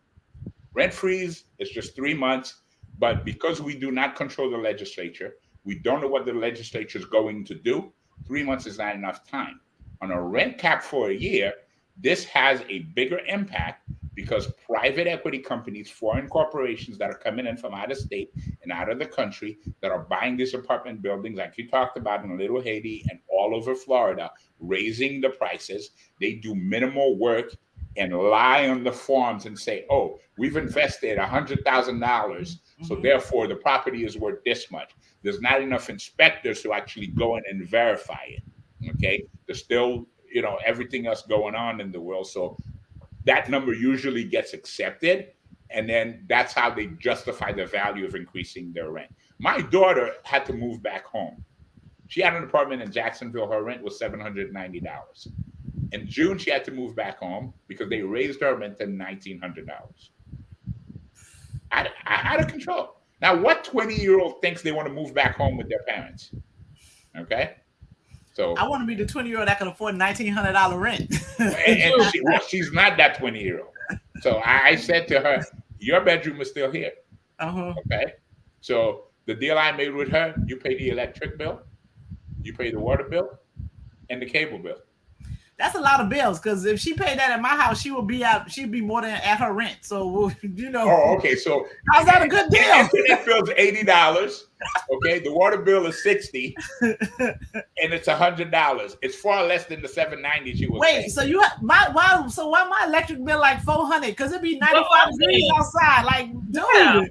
Rent freeze is just 3 months, but because we do not control the legislature, we don't know what the legislature is going to do. 3 months is not enough time. On a rent cap for a year, this has a bigger impact because private equity companies, foreign corporations that are coming in from out of state and out of the country that are buying these apartment buildings, like you talked about in Little Haiti and all over Florida, raising the prices. They do minimal work and lie on the forms and say, oh, we've invested $100,000, so therefore the property is worth this much. There's not enough inspectors to actually go in and verify it. Okay, there's still, everything else going on in the world. So that number usually gets accepted. And then that's how they justify the value of increasing their rent. My daughter had to move back home. She had an apartment in Jacksonville. Her rent was $790. In June, she had to move back home because they raised her rent to $1,900. Out of control. Now, what 20-year-old thinks they want to move back home with their parents? Okay. So I want to be the 20-year-old that can afford $1,900 rent. and she's not that 20-year-old. So I said to her, your bedroom is still here. Okay. So the deal I made with her, you pay the electric bill, you pay the water bill, and the cable bill. That's a lot of bills, because if she paid that at my house, she'd be more than at her rent. So you know. Oh, okay. So how's that a good deal? The internet bill's $80. Okay, the water bill is $60, and it's $100. It's far less than the $790 she was. Wait, so why my electric bill like $400? Because it'd be 95 degrees outside. Like, dude, my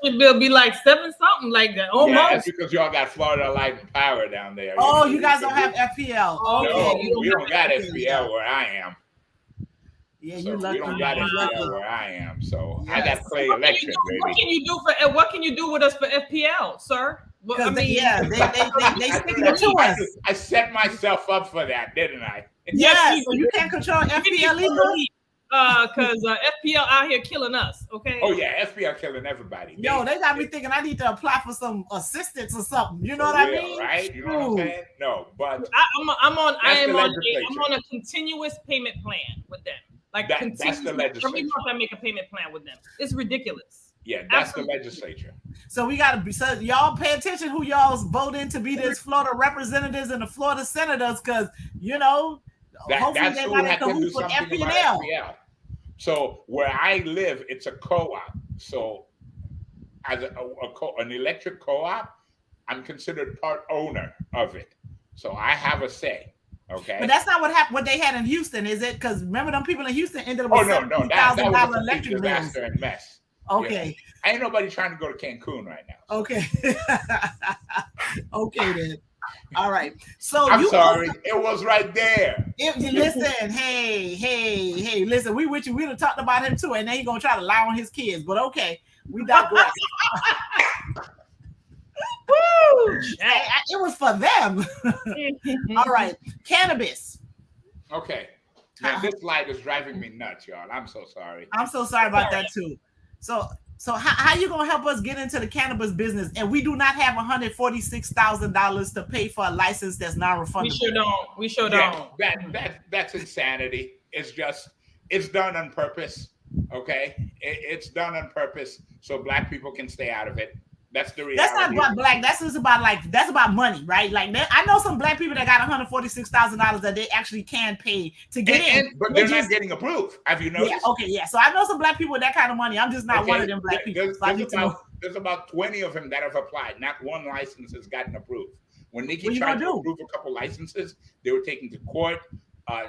electric bill be like $7 something like that. Almost. Yeah, that's because y'all got Florida Light and Power down there. Oh, you guys don't have FPL. Okay. No, we don't got FPL where I am. Yeah, so you lucky. We don't got FPL where I am, so yes. I got Clay Electric, baby. What can you do with us for FPL, sir? Well, I mean, they sticking it to us. I set myself up for that, didn't I? Yes, so you can't control FPL either. Because FPL out here killing us, okay? Oh yeah, FPL killing everybody. Yo, they got me thinking I need to apply for some assistance or something. You know what I mean? Right? You know what I'm saying? No, but I'm on a continuous payment plan with them. Like that's the legislature. Every month I make a payment plan with them. It's ridiculous. Yeah, that's the legislature. So we gotta be. So y'all pay attention who y'all's voting to be this Florida representatives and the Florida senators, because you know hopefully they're not in cahoots with FPL. So where I live, it's a co-op. So as an electric co-op, I'm considered part owner of it. So I have a say. Okay. But that's not what happened. What they had in Houston, is it? Because remember, them people in Houston ended up with $70,000 electric bills. And mess. Okay. Yeah. Ain't nobody trying to go to Cancun right now. So. Okay. Okay then. All right. So I'm sorry. It was right there. Listen, hey, listen. We with you. We done talked about him too, and then he gonna try to lie on his kids. But okay, we digress. Woo! It was for them. All right, cannabis. Okay. Now this light is driving me nuts, y'all. I'm so sorry. I'm so sorry about that too. So how you gonna help us get into the cannabis business? And we do not have $146,000 to pay for a license that's non-refundable. We sure don't. That's insanity. It's done on purpose. Okay, it's done on purpose so Black people can stay out of it. That's the reality. That's not about Black. That's just about that's about money, right? Like I know some Black people that got $146,000 that they actually can pay to get in, but they're not getting approved. Have you noticed? Yeah, okay, yeah. So I know some Black people with that kind of money. I'm just not one of them Black people. There's about 20 of them that have applied. Not one license has gotten approved. When Nikki tried to approve a couple licenses, they were taken to court.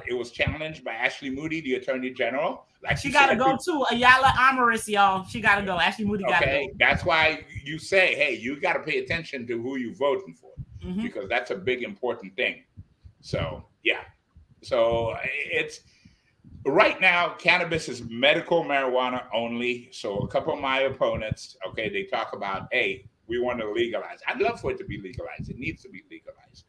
It was challenged by Ashley Moody, the Attorney General. Like she got to go to Ayala Amaris, y'all. She got to go. Ashley Moody got to go. That's why you say, hey, you got to pay attention to who you're voting for, because that's a big, important thing. So, yeah. So it's right now, cannabis is medical marijuana only. So a couple of my opponents, they talk about, hey, we want to legalize. I'd love for it to be legalized. It needs to be legalized.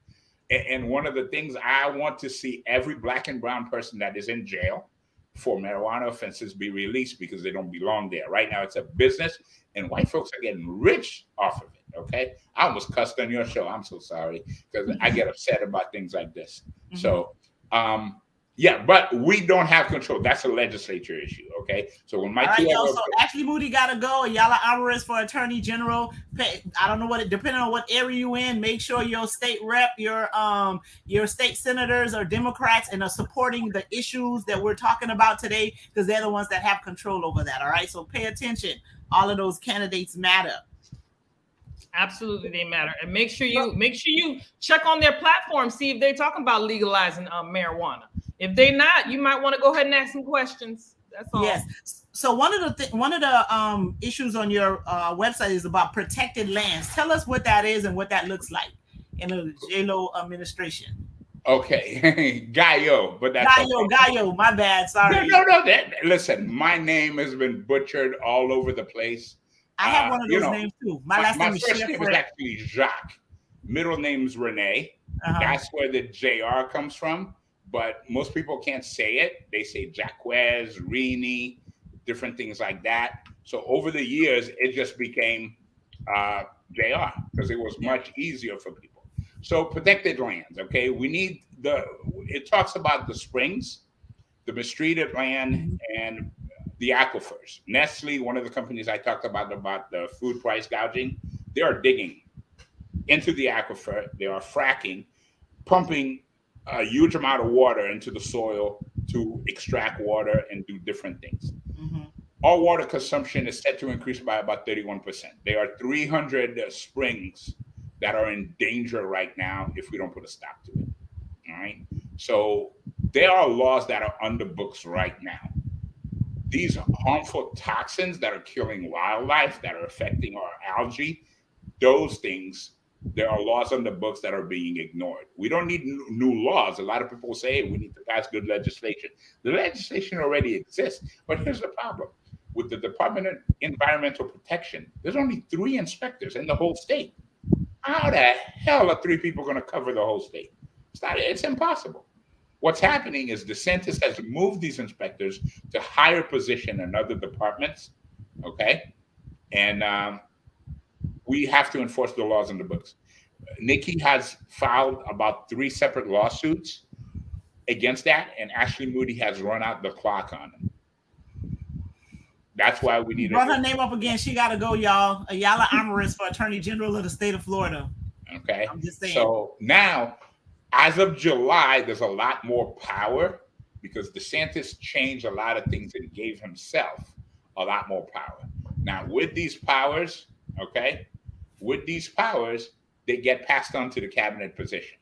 And one of the things I want to see every Black and brown person that is in jail for marijuana offenses be released, because they don't belong there. Right now, it's a business, and white folks are getting rich off of it, okay? I almost cussed on your show. I'm so sorry, because I get upset about things like this. So, but we don't have control. That's a legislature issue, okay? So when my so Ashley Moody got to go. Ayala Amaris for Attorney General. I don't know depending on what area you in, make sure your state rep, your state senators are Democrats and are supporting the issues that we're talking about today, because they're the ones that have control over that. All right, so pay attention. All of those candidates matter. Absolutely, they matter, and make sure you check on their platform, see if they're talking about legalizing marijuana. If they're not, you might want to go ahead and ask some questions. That's all. Yes. So one of the issues on your website is about protected lands. Tell us what that is and what that looks like in the JLo administration. Okay, Gaillot, but that's Gaillot. My bad. Sorry. No. Listen, my name has been butchered all over the place. I have one of those names too. My first name is actually Jacques. Middle name's Renee. That's where the JR comes from. But most people can't say it. They say Jaquez, Rini, different things like that. So over the years, it just became JR, because it was much easier for people. So protected lands, okay? We need it talks about the springs, the mistreated land, and the aquifers. Nestle, one of the companies I talked about the food price gouging, they are digging into the aquifer. They are fracking, pumping a huge amount of water into the soil to extract water and do different things. Our water consumption is set to increase by about 31%. There are 300 springs that are in danger right now if we don't put a stop to it. All right. So there are laws that are on the books right now. These harmful toxins that are killing wildlife, that are affecting our algae, those things, there are laws on the books that are being ignored. We don't need new laws. A lot of people say, hey, we need to pass good legislation. The legislation already exists. But here's the problem. With the Department of Environmental Protection, there's only 3 inspectors in the whole state. How the hell are 3 people going to cover the whole state? It's impossible. What's happening is DeSantis has moved these inspectors to higher position in other departments, okay? And we have to enforce the laws in the books. Nikki has filed about 3 separate lawsuits against that, and Ashley Moody has run out the clock on them. That's why we need to brought her name up again. She got to go, y'all. Ayala Amaris for Attorney General of the state of Florida. Okay. I'm just saying. So now, as of July, there's a lot more power because DeSantis changed a lot of things and gave himself a lot more power. Now, with these powers, okay, they get passed on to the cabinet position.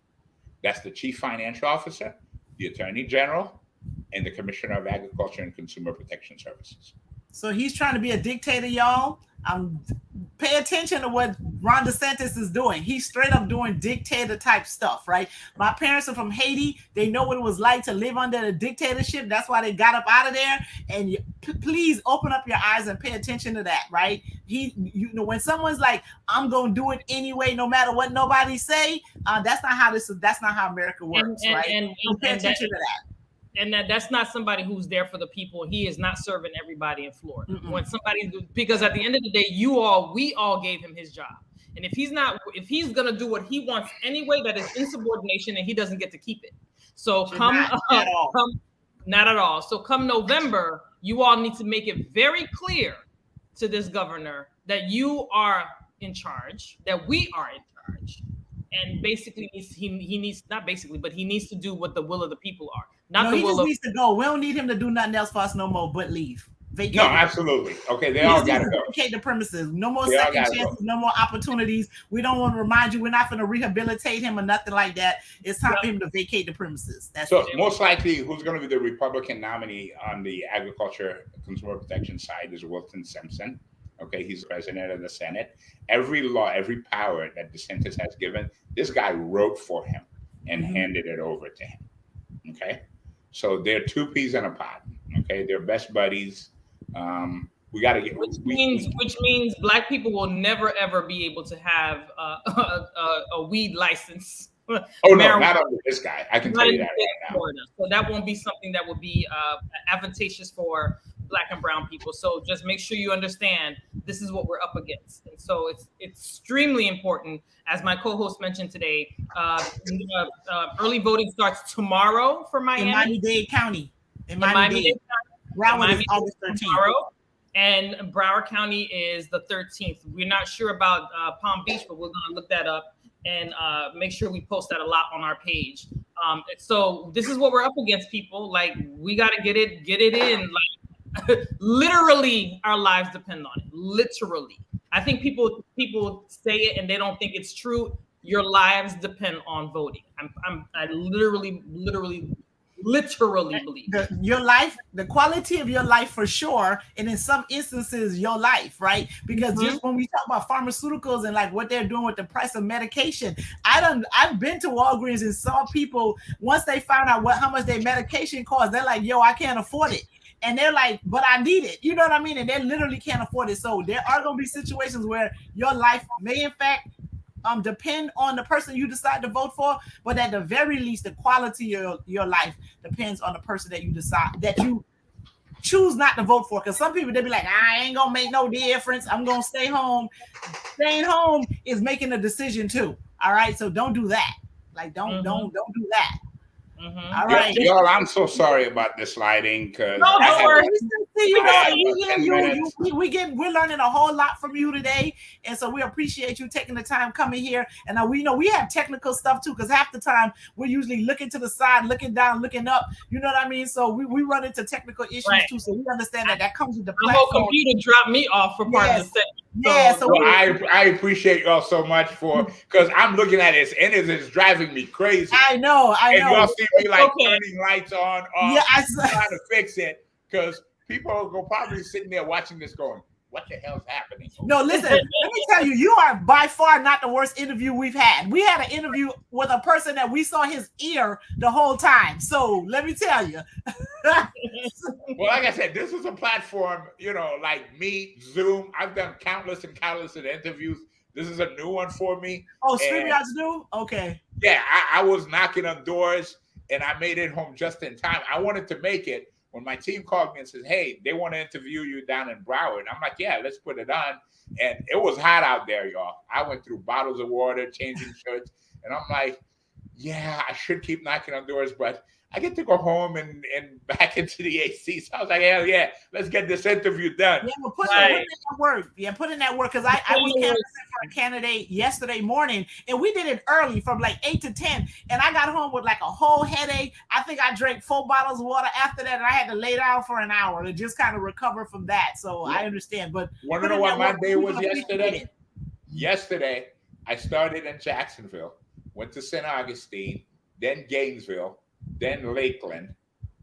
That's the chief financial officer, the attorney general, and the commissioner of agriculture and consumer protection services. So he's trying to be a dictator, y'all. Pay attention to what Ron DeSantis is doing. He's straight up doing dictator type stuff, right? My parents are from Haiti. They know what it was like to live under a dictatorship. That's why they got up out of there. And please open up your eyes and pay attention to that, right? When someone's like, I'm going to do it anyway, no matter what nobody say, that's not how America works, right? So pay attention to that. And that's not somebody who's there for the people. He is not serving everybody in Florida. When because at the end of the day, we all gave him his job. And if he's going to do what he wants anyway, that is insubordination, and he doesn't get to keep it. So not at all. So come November, you all need to make it very clear to this governor that you are in charge, that we are in charge. And basically, he needs to do what the will of the people are. He just needs to go. We don't need him to do nothing else for us no more but leave. Vacate. No, absolutely. Okay, they all got to go. Vacate the premises. No more second chances, no more opportunities. We don't want to remind you, we're not going to rehabilitate him or nothing like that. It's time for him to vacate the premises. So most likely, who's going to be the Republican nominee on the agriculture consumer protection side is Wilton Simpson. Okay, he's president of the Senate. Every law, every power that DeSantis has given, this guy wrote for him and handed it over to him. Okay, so they're 2 peas in a pod. Okay, they're best buddies. We got to get which means Black people will never ever be able to have a weed license. Oh no, not under this guy. I can tell you that right now. So that won't be something that will be advantageous for Black and brown people. So just make sure you understand this is what we're up against. And so it's extremely important, as my co-host mentioned today. Early voting starts tomorrow for Miami. In Miami-Dade County. In Miami-Dade County. Broward is August 13th. And Broward County is the 13th. We're not sure about Palm Beach, but we're going to look that up and make sure we post that a lot on our page. So this is what we're up against, people. Like, we got to get it in. Like, literally, our lives depend on it. Literally. I think people say it and they don't think it's true. Your lives depend on voting. I literally believe your life, the quality of your life for sure, and in some instances your life, right? Because just when we talk about pharmaceuticals and like what they're doing with the price of medication, I've been to Walgreens and saw people, once they found out how much their medication costs, they're like, yo, I can't afford it. And they're like, but I need it. You know what I mean? And they literally can't afford it. So there are going to be situations where your life may in fact depend on the person you decide to vote for, but at the very least, the quality of your life depends on the person that you choose not to vote for. Because some people, they'll be like, I ain't gonna make no difference. I'm gonna stay home. Staying home is making a decision too. All right, so don't do that. Like, don't do that. All right, y'all. I'm so sorry about this lighting because we're learning a whole lot from you today, and so we appreciate you taking the time coming here. And we know we have technical stuff too, because half the time we're usually looking to the side, looking down, looking up. You know what I mean? So we run into technical issues too. So we understand that comes with the platform. The whole computer dropped me off for part of the set. So I appreciate y'all so much because I'm looking at this and it's driving me crazy. I know. And y'all see me like turning lights on, off, trying to fix it because people are probably sitting there watching this going, what the hell's happening? No, listen, let me tell you, you are by far not the worst interview we've had. We had an interview with a person that we saw his ear the whole time. So let me tell you. Well, like I said, this is a platform, like Meet, Zoom. I've done countless and countless of interviews. This is a new one for me. Oh, StreamYard's new? Okay. Yeah, I was knocking on doors and I made it home just in time. I wanted to make it when my team called me and says, hey, they want to interview you down in Broward. I'm like, yeah, let's put it on. And it was hot out there, y'all. I went through bottles of water, changing shirts. And I'm like, yeah, I should keep knocking on doors, but I get to go home and back into the AC. So I was like, hell yeah, let's get this interview done. Yeah, well, put in that work. Yeah, put in that work. Because I was canvassing for a candidate yesterday morning, and we did it early from like 8 to 10. And I got home with like a whole headache. I think I drank 4 bottles of water after that, and I had to lay down for an hour to just kind of recover from that. So I understand. But want to know what my day was yesterday? Yesterday, I started in Jacksonville, went to St. Augustine, then Gainesville, then Lakeland,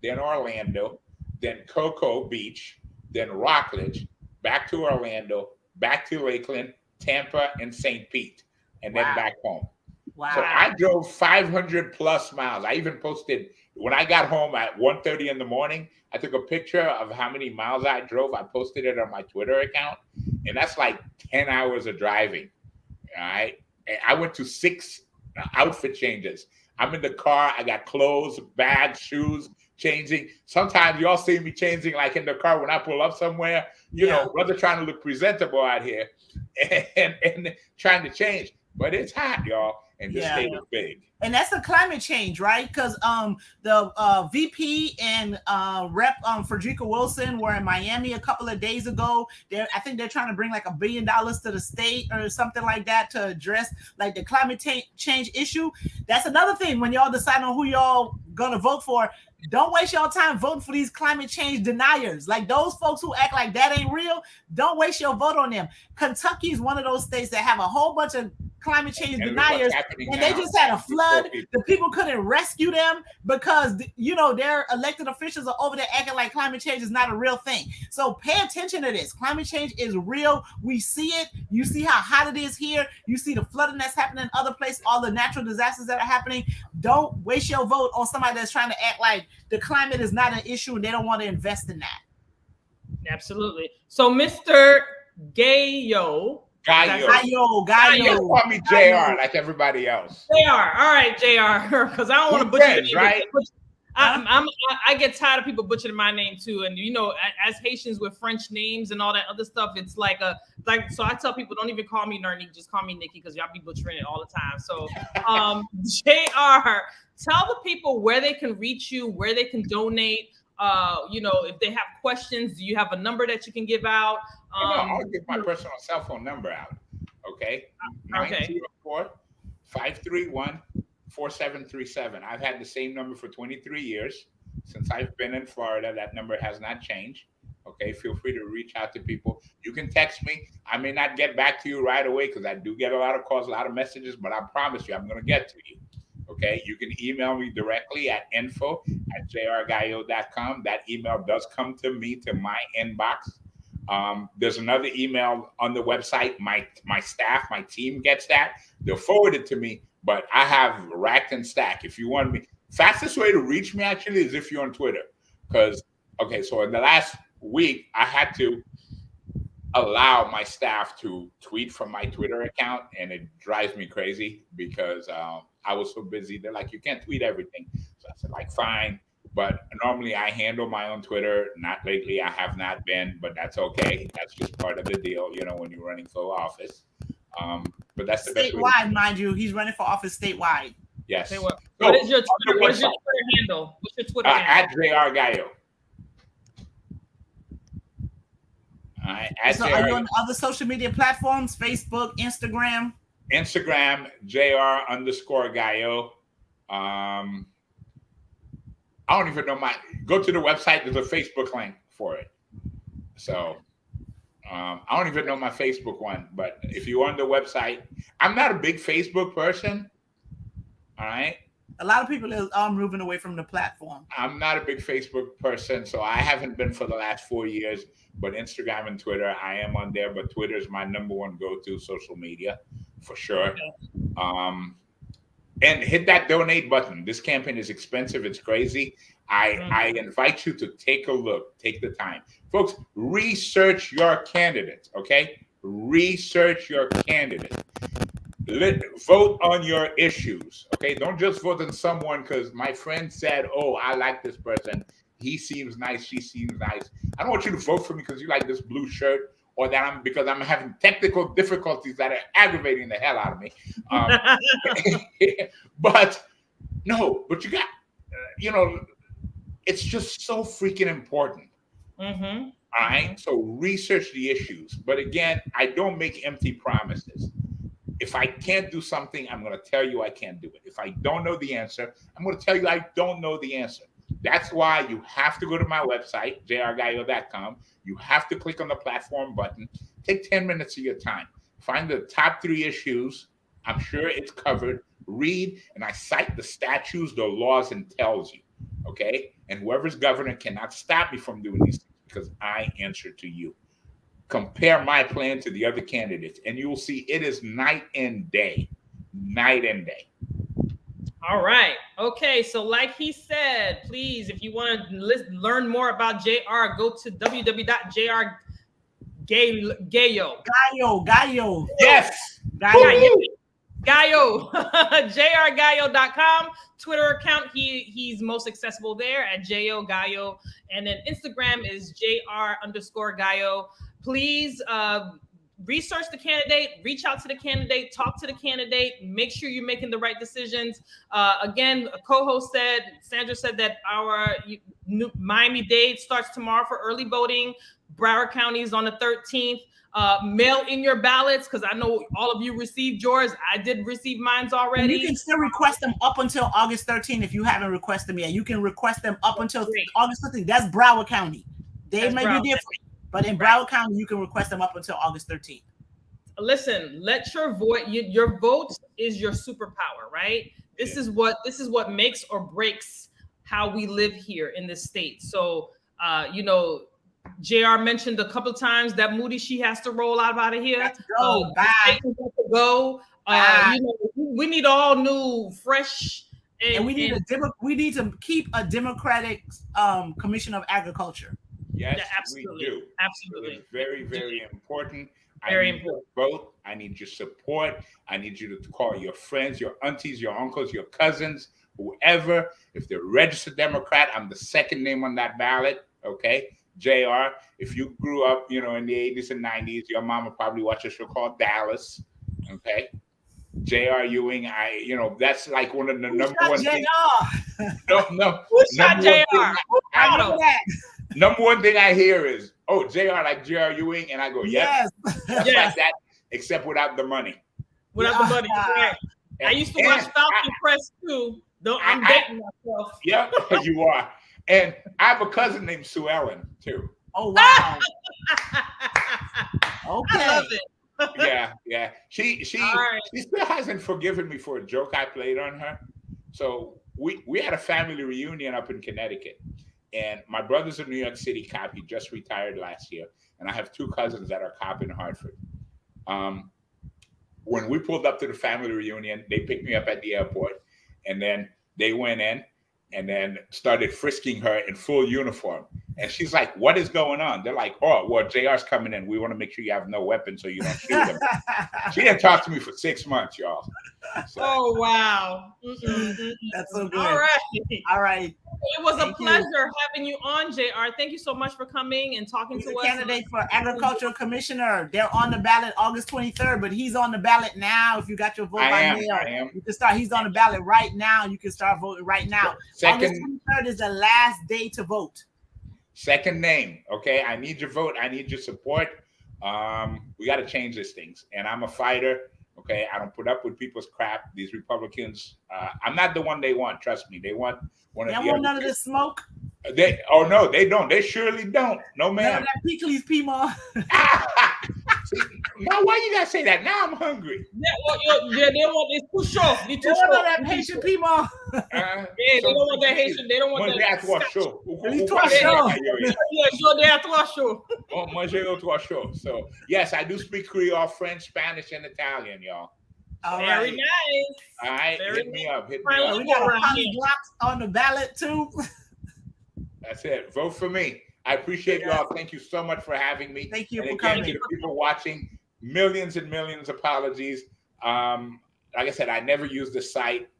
then Orlando, then Cocoa Beach, then Rockledge, back to Orlando, back to Lakeland, Tampa, and St. Pete, and then back home. Wow. So I drove 500 plus miles. I even posted, when I got home at 1:30 in the morning, I took a picture of how many miles I drove. I posted it on my Twitter account, and that's like 10 hours of driving. All right. And I went to 6 outfit changes. I'm in the car. I got clothes, bags, shoes, changing. Sometimes y'all see me changing like in the car when I pull up somewhere, you know, brother trying to look presentable out here and trying to change. But it's hot, y'all. And the state is big. And that's the climate change, right? Because the VP and Rep Frederica Wilson were in Miami a couple of days ago. I think they're trying to bring like $1 billion to the state or something like that to address like the climate change issue. That's another thing when y'all decide on who y'all gonna vote for. Don't waste your time voting for these climate change deniers. Like those folks who act like that ain't real, don't waste your vote on them. Kentucky is one of those states that have a whole bunch of climate change deniers, and they just had a flood. The people couldn't rescue them because, you know, their elected officials are over there acting like climate change is not a real thing. So pay attention to this. Climate change is real. We see it. You see how hot it is here. You see the flooding that's happening in other places, all the natural disasters that are happening. Don't waste your vote on somebody that's trying to act like the climate is not an issue and they don't want to invest in that. Absolutely. So Mr. Gaillot. Gaillot. Call me JR like everybody else. JR. All right, JR. Because I don't want to butcher your name. Right? I get tired of people butchering my name too. And you know, as Haitians with French names and all that other stuff, it's so I tell people don't even call me Narnique, just call me Nikki because y'all be butchering it all the time. So JR, tell the people where they can reach you, where they can donate. You know, if they have questions, do you have a number that you can give out? I'll give my personal cell phone number out. Okay. 904-531-4737. I've had the same number for 23 years. Since I've been in Florida, that number has not changed. Okay. Feel free to reach out to people. You can text me. I may not get back to you right away because I do get a lot of calls, a lot of messages, but I promise you I'm going to get to you. Okay, you can email me directly at info@jrgaillot.com. That email does come to me, to my inbox. There's another email on the website. My staff, my team gets that. They'll forward it to me, but I have racked and stacked. If you want me, fastest way to reach me actually is if you're on Twitter. Because, okay, so in the last week, I had to allow my staff to tweet from my Twitter account, and it drives me crazy because I was so busy. They're like, you can't tweet everything. So I said, like, fine. But normally I handle my own Twitter. Not lately. I have not been, but that's okay. That's just part of the deal, you know, when you're running for office. But that's the best way. Statewide, mind you, he's running for office statewide. Yes. What is your Twitter? What is your Twitter handle? What's your Twitter handle? At JR Gaillot. All right. So are you on other social media platforms? Facebook, Instagram? Instagram, JR_Gaillot. I don't even know go to the website. There's a Facebook link for it. So I don't even know my Facebook one, but if you're on the website, I'm not a big Facebook person. All right. A lot of people are moving away from the platform. I'm not a big Facebook person, so I haven't been for the last 4 years. But Instagram and Twitter, I am on there. But Twitter is my number one go-to social media for sure. And hit that donate button. This campaign is expensive. It's crazy. I invite you to take a look. Take the time. Folks, research your candidate, okay? Research your candidate. Vote on your issues, okay? Don't just vote on someone because my friend said, oh, I like this person. He seems nice. She seems nice. I don't want you to vote for me because you like this blue shirt or that because I'm having technical difficulties that are aggravating the hell out of me. But you got, it's just so freaking important. Mm-hmm. All right. So research the issues. But again, I don't make empty promises. If I can't do something, I'm going to tell you I can't do it. If I don't know the answer, I'm going to tell you I don't know the answer. That's why you have to go to my website, jrgaillot.com. You have to click on the platform button. Take 10 minutes of your time. Find the top 3 issues. I'm sure it's covered. Read, and I cite the statutes, the laws, and tells you. Okay? And whoever's governor cannot stop me from doing these things because I answer to you. Compare my plan to the other candidates, and you will see it is night and day. Night and day. All right. Okay. So like he said, please, if you want to learn more about JR, go to www.JR Gaillot. Gaillot. Yes. Gaillot. JRGaillot.com. Twitter account. He's most accessible there at JO Gaillot. And then Instagram is JR_Gaillot. Please research the candidate, reach out to the candidate, talk to the candidate, make sure you're making the right decisions. Again, a co-host Sandra said that our Miami-Dade starts tomorrow for early voting. Broward County is on the 13th. Mail in your ballots because I know all of you received yours. I did receive mine already. And you can still request them up until August 13th if you haven't requested them yet. You can request them up until August 13th. That's Broward County. They may be different. But in Broward County, you can request them up until August 13th. Listen, let your vote. Your vote is your superpower, right? This is what makes or breaks how we live here in this state. So, JR mentioned a couple of times that Moody she has to roll out of here. Let's go. Bye. We need all new, fresh, and we need to keep a Democratic Commission of Agriculture. Yes, yeah, absolutely. We do. Absolutely. It's very, very important. Very important. Vote. I need your support. I need you to call your friends, your aunties, your uncles, your cousins, whoever. If they're registered Democrat, I'm the second name on that ballot. Okay. JR, if you grew up, in the 80s and 90s, your mama probably watched a show called Dallas. Okay. JR Ewing, that's like one of the number one things. No. Who's shot JR? Number one thing I hear is, oh, JR like JR Ewing, and I go, yes. Like that, except without the money. Without the money, right. I used to watch Falcon Press too. Though I'm dating myself. Yeah, you are. And I have a cousin named Sue Ellen too. Oh wow. Okay. I love it. Yeah. She still hasn't forgiven me for a joke I played on her. So we had a family reunion up in Connecticut. And my brother's a New York City cop. He just retired last year. And I have 2 cousins that are cop in Hartford. When we pulled up to the family reunion, they picked me up at the airport. And then they went in and then started frisking her in full uniform. And she's like, what is going on? They're like, oh, well, JR's coming in. We want to make sure you have no weapon so you don't shoot him. She didn't talk to me for 6 months, y'all. So. Oh, wow. That's so good. All right. It was a pleasure having you on, JR. Thank you so much for coming and talking to us. Candidate for agricultural commissioner. They're on the ballot August 23rd, but he's on the ballot now. If you got your vote by mail, you can start. He's on the ballot right now. You can start voting right now. August 23rd is the last day to vote. Second name, okay? I need your vote. I need your support. We got to change these things. And I'm a fighter, okay? I don't put up with people's crap. These Republicans, I'm not the one they want. Trust me. They want one of the want none of this smoke? No, they don't. They surely don't. No, ma'am. None of that Pickles Pima. Now, why you gotta say that? Now I'm hungry. They want it's too short. They don't want that Haitian Pima. They don't want that Haitian. They don't want that. So yes, I do speak Creole, French, Spanish, and Italian, y'all. Very nice. All right, hit me up. We got a polyglot on the ballot too. That's it. Vote for me. I appreciate y'all. Thank you so much for having me. Thank you for coming. To the people watching, millions and millions apologies. Like I said, I never used the site.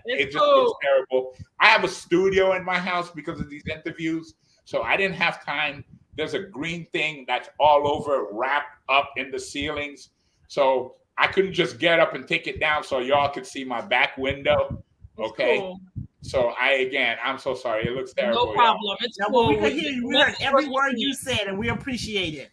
It just looks terrible. I have a studio in my house because of these interviews, so I didn't have time. There's a green thing that's all over, wrapped up in the ceilings. So I couldn't just get up and take it down so y'all could see my back window. Okay. Cool. So I'm so sorry. It looks terrible. No problem. It's cool. We could hear you. We heard every word you said, and we appriciate it.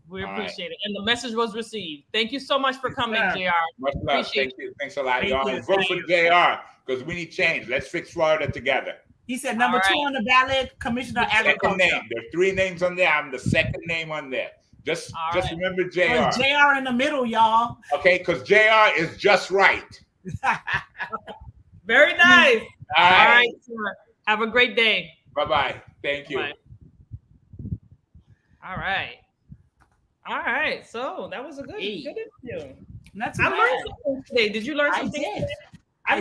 We appreciate it. And the message was received. Thank you so much for coming, JR. Much love. Thank you. Thanks a lot, y'all. And vote for JR because we need change. Let's fix Florida together. He said number 2 on the ballot, Commissioner of Agriculture. Second name. There's 3 names on there. I'm the second name on there. Just remember JR. JR in the middle, y'all. Okay, because JR is just right. Very nice. All right. Have a great day. Bye-bye. Thank you. Bye. All right. So that was a good interview. I learned something today. Did you learn something today? I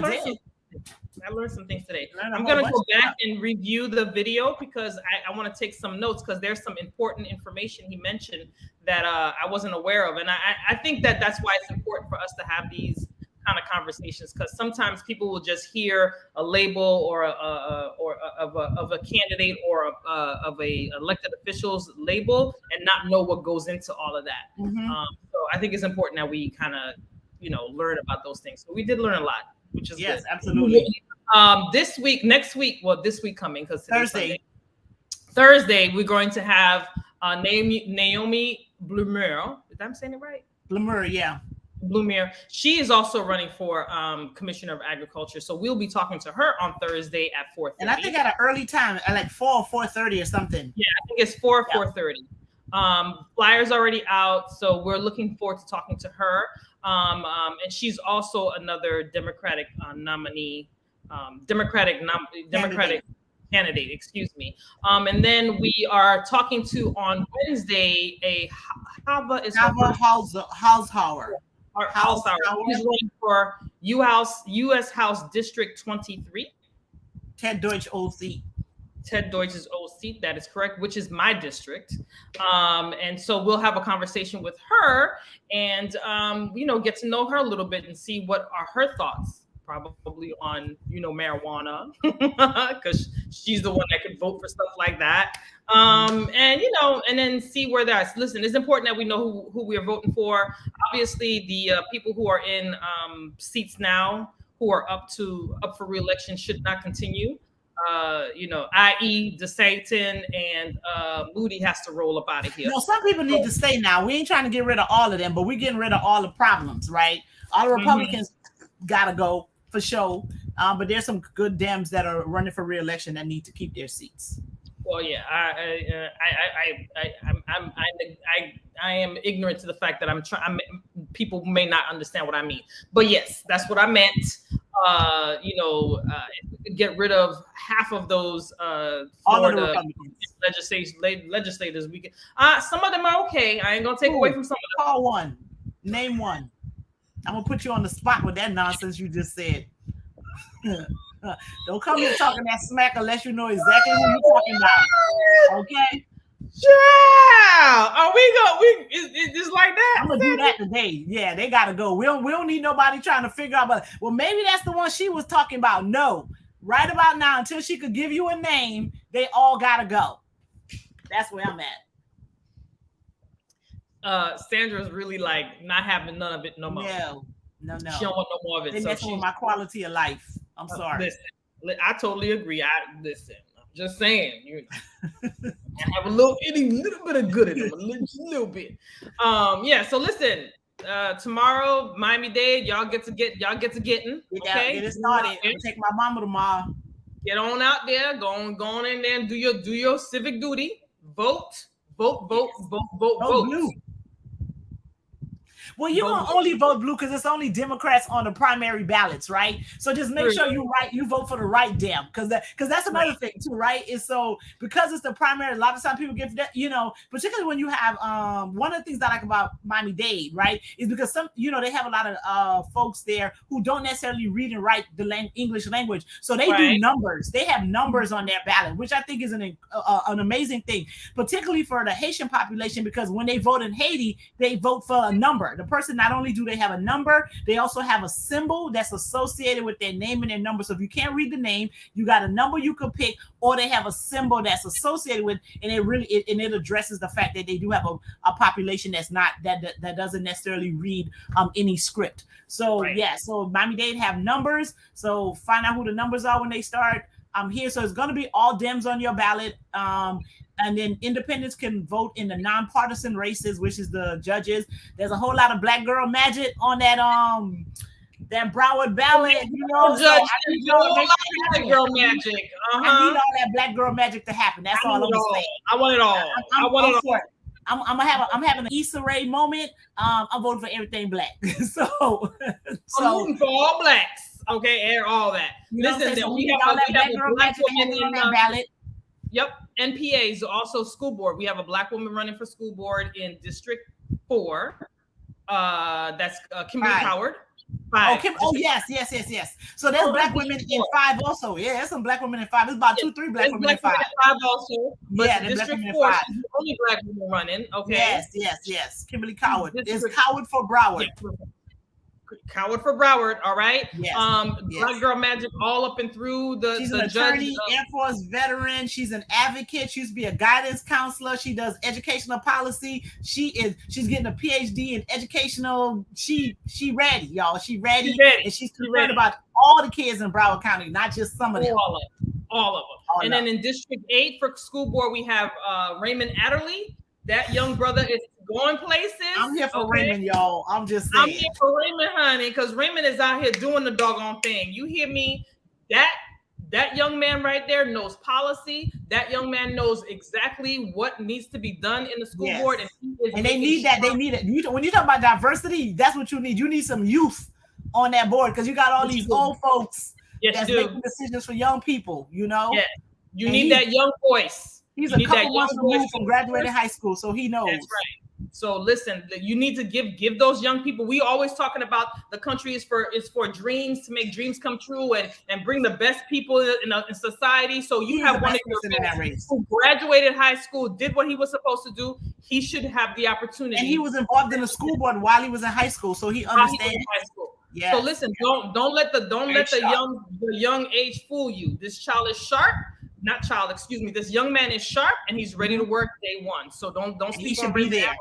learned some things today. I'm going to go back and review the video because I want to take some notes because there's some important information he mentioned that I wasn't aware of. And I think that's why it's important for us to have these kind of conversations because sometimes people will just hear a label or of a candidate or of a elected official's label and not know what goes into all of that. So I think it's important that we kind of learn about those things. So we did learn a lot, which is good. Absolutely. This week coming because Thursday we're going to have Naomi Blumer. Did I'm saying it right? Blumer, yeah. Blumer. She is also running for Commissioner of Agriculture. So we'll be talking to her on Thursday at 4:30. And I think at an early time, at like 4:30 or something. Yeah, I think it's 4:30. Flyers already out. So we're looking forward to talking to her. And she's also another Democratic nominee, Democratic candidate, excuse me. And then we are talking to on Wednesday a Hava Hausauer. He's running for U.S. House District 23. Ted Deutsch old seat. Ted Deutsch's old seat, that is correct, which is my district. And so we'll have a conversation with her and, get to know her a little bit and see what are her thoughts probably on, marijuana, because she's the one that could vote for stuff like that. And then see where that's. Listen, it's important that we know who we are voting for. Obviously, the people who are in seats now who are up for re-election should not continue. I.e. DeSantis and Moody has to roll up out of here. No, some people need to stay now. We ain't trying to get rid of all of them, but we're getting rid of all the problems, right? All the Republicans gotta go for sure. But there's some good Dems that are running for re-election that need to keep their seats. Well, yeah, I am ignorant to the fact that people may not understand what I mean, but yes, that's what I meant. Get rid of half of those Florida legislators. We can. Some of them are okay. I ain't gonna take away from some of them. Call one. Name one. I'm gonna put you on the spot with that nonsense you just said. Don't come here talking that smack unless you know exactly who you're talking about. Okay. Yeah. Are we go? It's just like that. I'm gonna do that today. Yeah, they gotta go. We don't need nobody trying to figure out. But well, maybe that's the one she was talking about. No, right about now, until she could give you a name, they all gotta go. That's where I'm at. Sandra's really like not having none of it no more. No. She don't want no more of it. They messing with my quality of life. I'm sorry. Listen, I totally agree. Listen. I'm just saying. You have a little bit of good in them, a little bit. Yeah. So listen. Tomorrow, Miami-Dade, y'all get to getting. Okay, get it started. I'll take my mama tomorrow. Get on out there. Go on in there and do your civic duty. Vote. Blue. Well, you're gonna only vote blue because it's only Democrats on the primary ballots, right? So just make sure you vote for the right Dem, because that's another thing too, right? Is so because it's the primary, a lot of times people get that, particularly when you have one of the things that I like about Miami-Dade, right, is because some they have a lot of folks there who don't necessarily read and write the English language, so they do numbers. They have numbers on their ballot, which I think is an amazing thing, particularly for the Haitian population, because when they vote in Haiti, they vote for a number. The person, not only do they have a number, they also have a symbol that's associated with their name and their number. So if you can't read the name, you got a number you could pick, or they have a symbol that's associated with, and it addresses the fact that they do have a population that's not that doesn't necessarily read any script. So so Miami-Dade have numbers. So find out who the numbers are when they start here. So it's going to be all Dems on your ballot. And then independents can vote in the nonpartisan races, which is the judges. There's a whole lot of black girl magic on that Broward ballot. Judge, black girl magic. I need all that black girl magic to happen. That's all I'm saying. I want it all. I want it all. I'm having an Issa Rae moment. I'm voting for everything black. so I'm voting for all blacks. Okay, air all that. Listen, then we have a black woman on that ballot. Yep, NPAs, also school board. We have a black woman running for school board in District 4. That's Kimberly Howard. 5. Yes. So there's black women in 5 also. Yeah, there's some black women in 5. There's about 2-3 black women in 5. 5 also. But District 4, she's the only black woman running. Okay. Yes. Kimberly Coward. It's Coward for Broward. Yeah. Coward for Broward, all right. Black girl magic all up and through the. She's an attorney, Air Force veteran. She's an advocate. She used to be a guidance counselor. She does educational policy. She's getting a PhD in educational. She ready, y'all. She ready. And she's concerned about all the kids in Broward County, not just some of them. All of them. Then in District 8 for school board, we have Raymond Adderley. That young brother is going places. I'm here for Raymond, y'all. I'm just saying. I'm here for Raymond, honey, because Raymond is out here doing the doggone thing. You hear me? That young man right there knows policy. That young man knows exactly what needs to be done in the school board. And they need that. They need it. When you talk about diversity, that's what you need. You need some youth on that board, because you got all these old folks that's making decisions for young people, Yeah. You need that young voice. He's a couple months removed from graduating high school, so he knows. That's right. So listen, you need to give those young people. We always talking about the country is for dreams, to make dreams come true and bring the best people in society. So you have one of your friends who graduated high school, did what he was supposed to do. He should have the opportunity. And he was involved in the school board while he was in high school, so he understands. Yeah. So listen, don't let the young age fool you. This child is sharp. Not child, excuse me. This young man is sharp and he's ready to work day one. So don't sleep on be there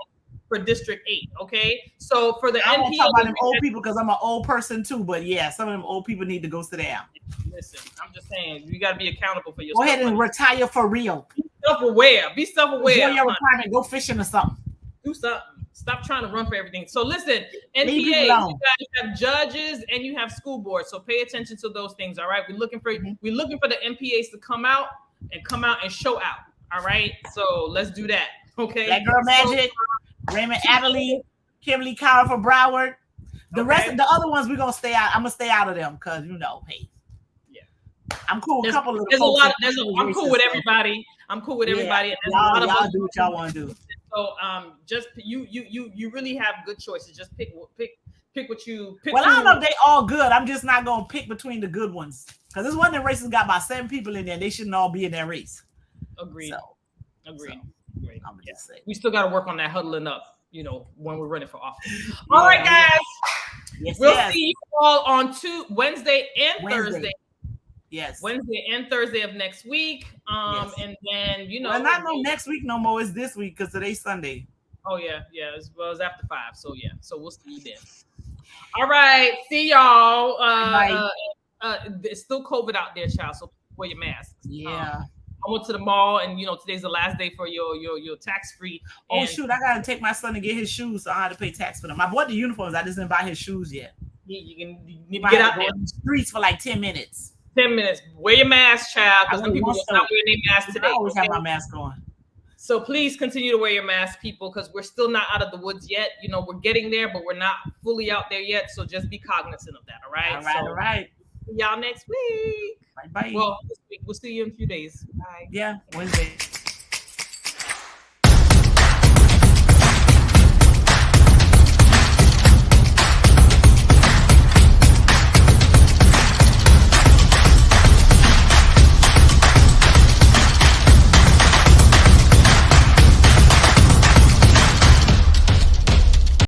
for District 8. Okay. So for the I won't talk about them old people because I'm an old person too. But yeah, some of them old people need to go sit down. Listen, I'm just saying you got to be accountable for yourself. Go ahead and retire for real. Be self-aware. Enjoy your retirement. Go fishing or something. Do something. Stop trying to run for everything. So listen, NPA, you guys have judges and you have school boards. So pay attention to those things. All right. We're looking for the NPAs to come out and show out. All right. So let's do that. Okay. Black girl magic, Raymond Adderley, Kimberly Coward for Broward. The rest of the other ones we're gonna stay out. I'm gonna stay out of them because hey. Yeah. I'm cool with a couple of them. I'm cool with everybody. And y'all do what y'all want to do. So just you really have good choices. Just pick pick what you pick. Well, I don't know if they all good. I'm just not gonna pick between the good ones because this one of the races got about 7 people in there. They shouldn't all be in that race. Agreed. So, agreed. I'm gonna just say we still got to work on that huddling up. You know, when we're running for office. All right, guys. Yes, we'll see you all on Wednesday and Thursday. Yes. Wednesday and Thursday of next week. And then well, not next week no more. It's this week because today's Sunday. Oh yeah. It's after 5. So yeah. So we'll see you then. All right. See y'all. It's still COVID out there, child. So wear your masks. Yeah. I went to the mall, and today's the last day for your tax free. Oh shoot! I gotta take my son to get his shoes, so I have to pay tax for them. I bought the uniforms. I just didn't buy his shoes yet. You can get out there in the streets for like 10 minutes. 10 minutes. Wear your mask, child, because some people are not wearing their mask today. I always have my mask on. So please continue to wear your mask, people, because we're still not out of the woods yet. We're getting there, but we're not fully out there yet. So just be cognizant of that. All right. All right. See y'all next week. Bye. Well, this week we'll see you in a few days. Bye. Yeah, Wednesday.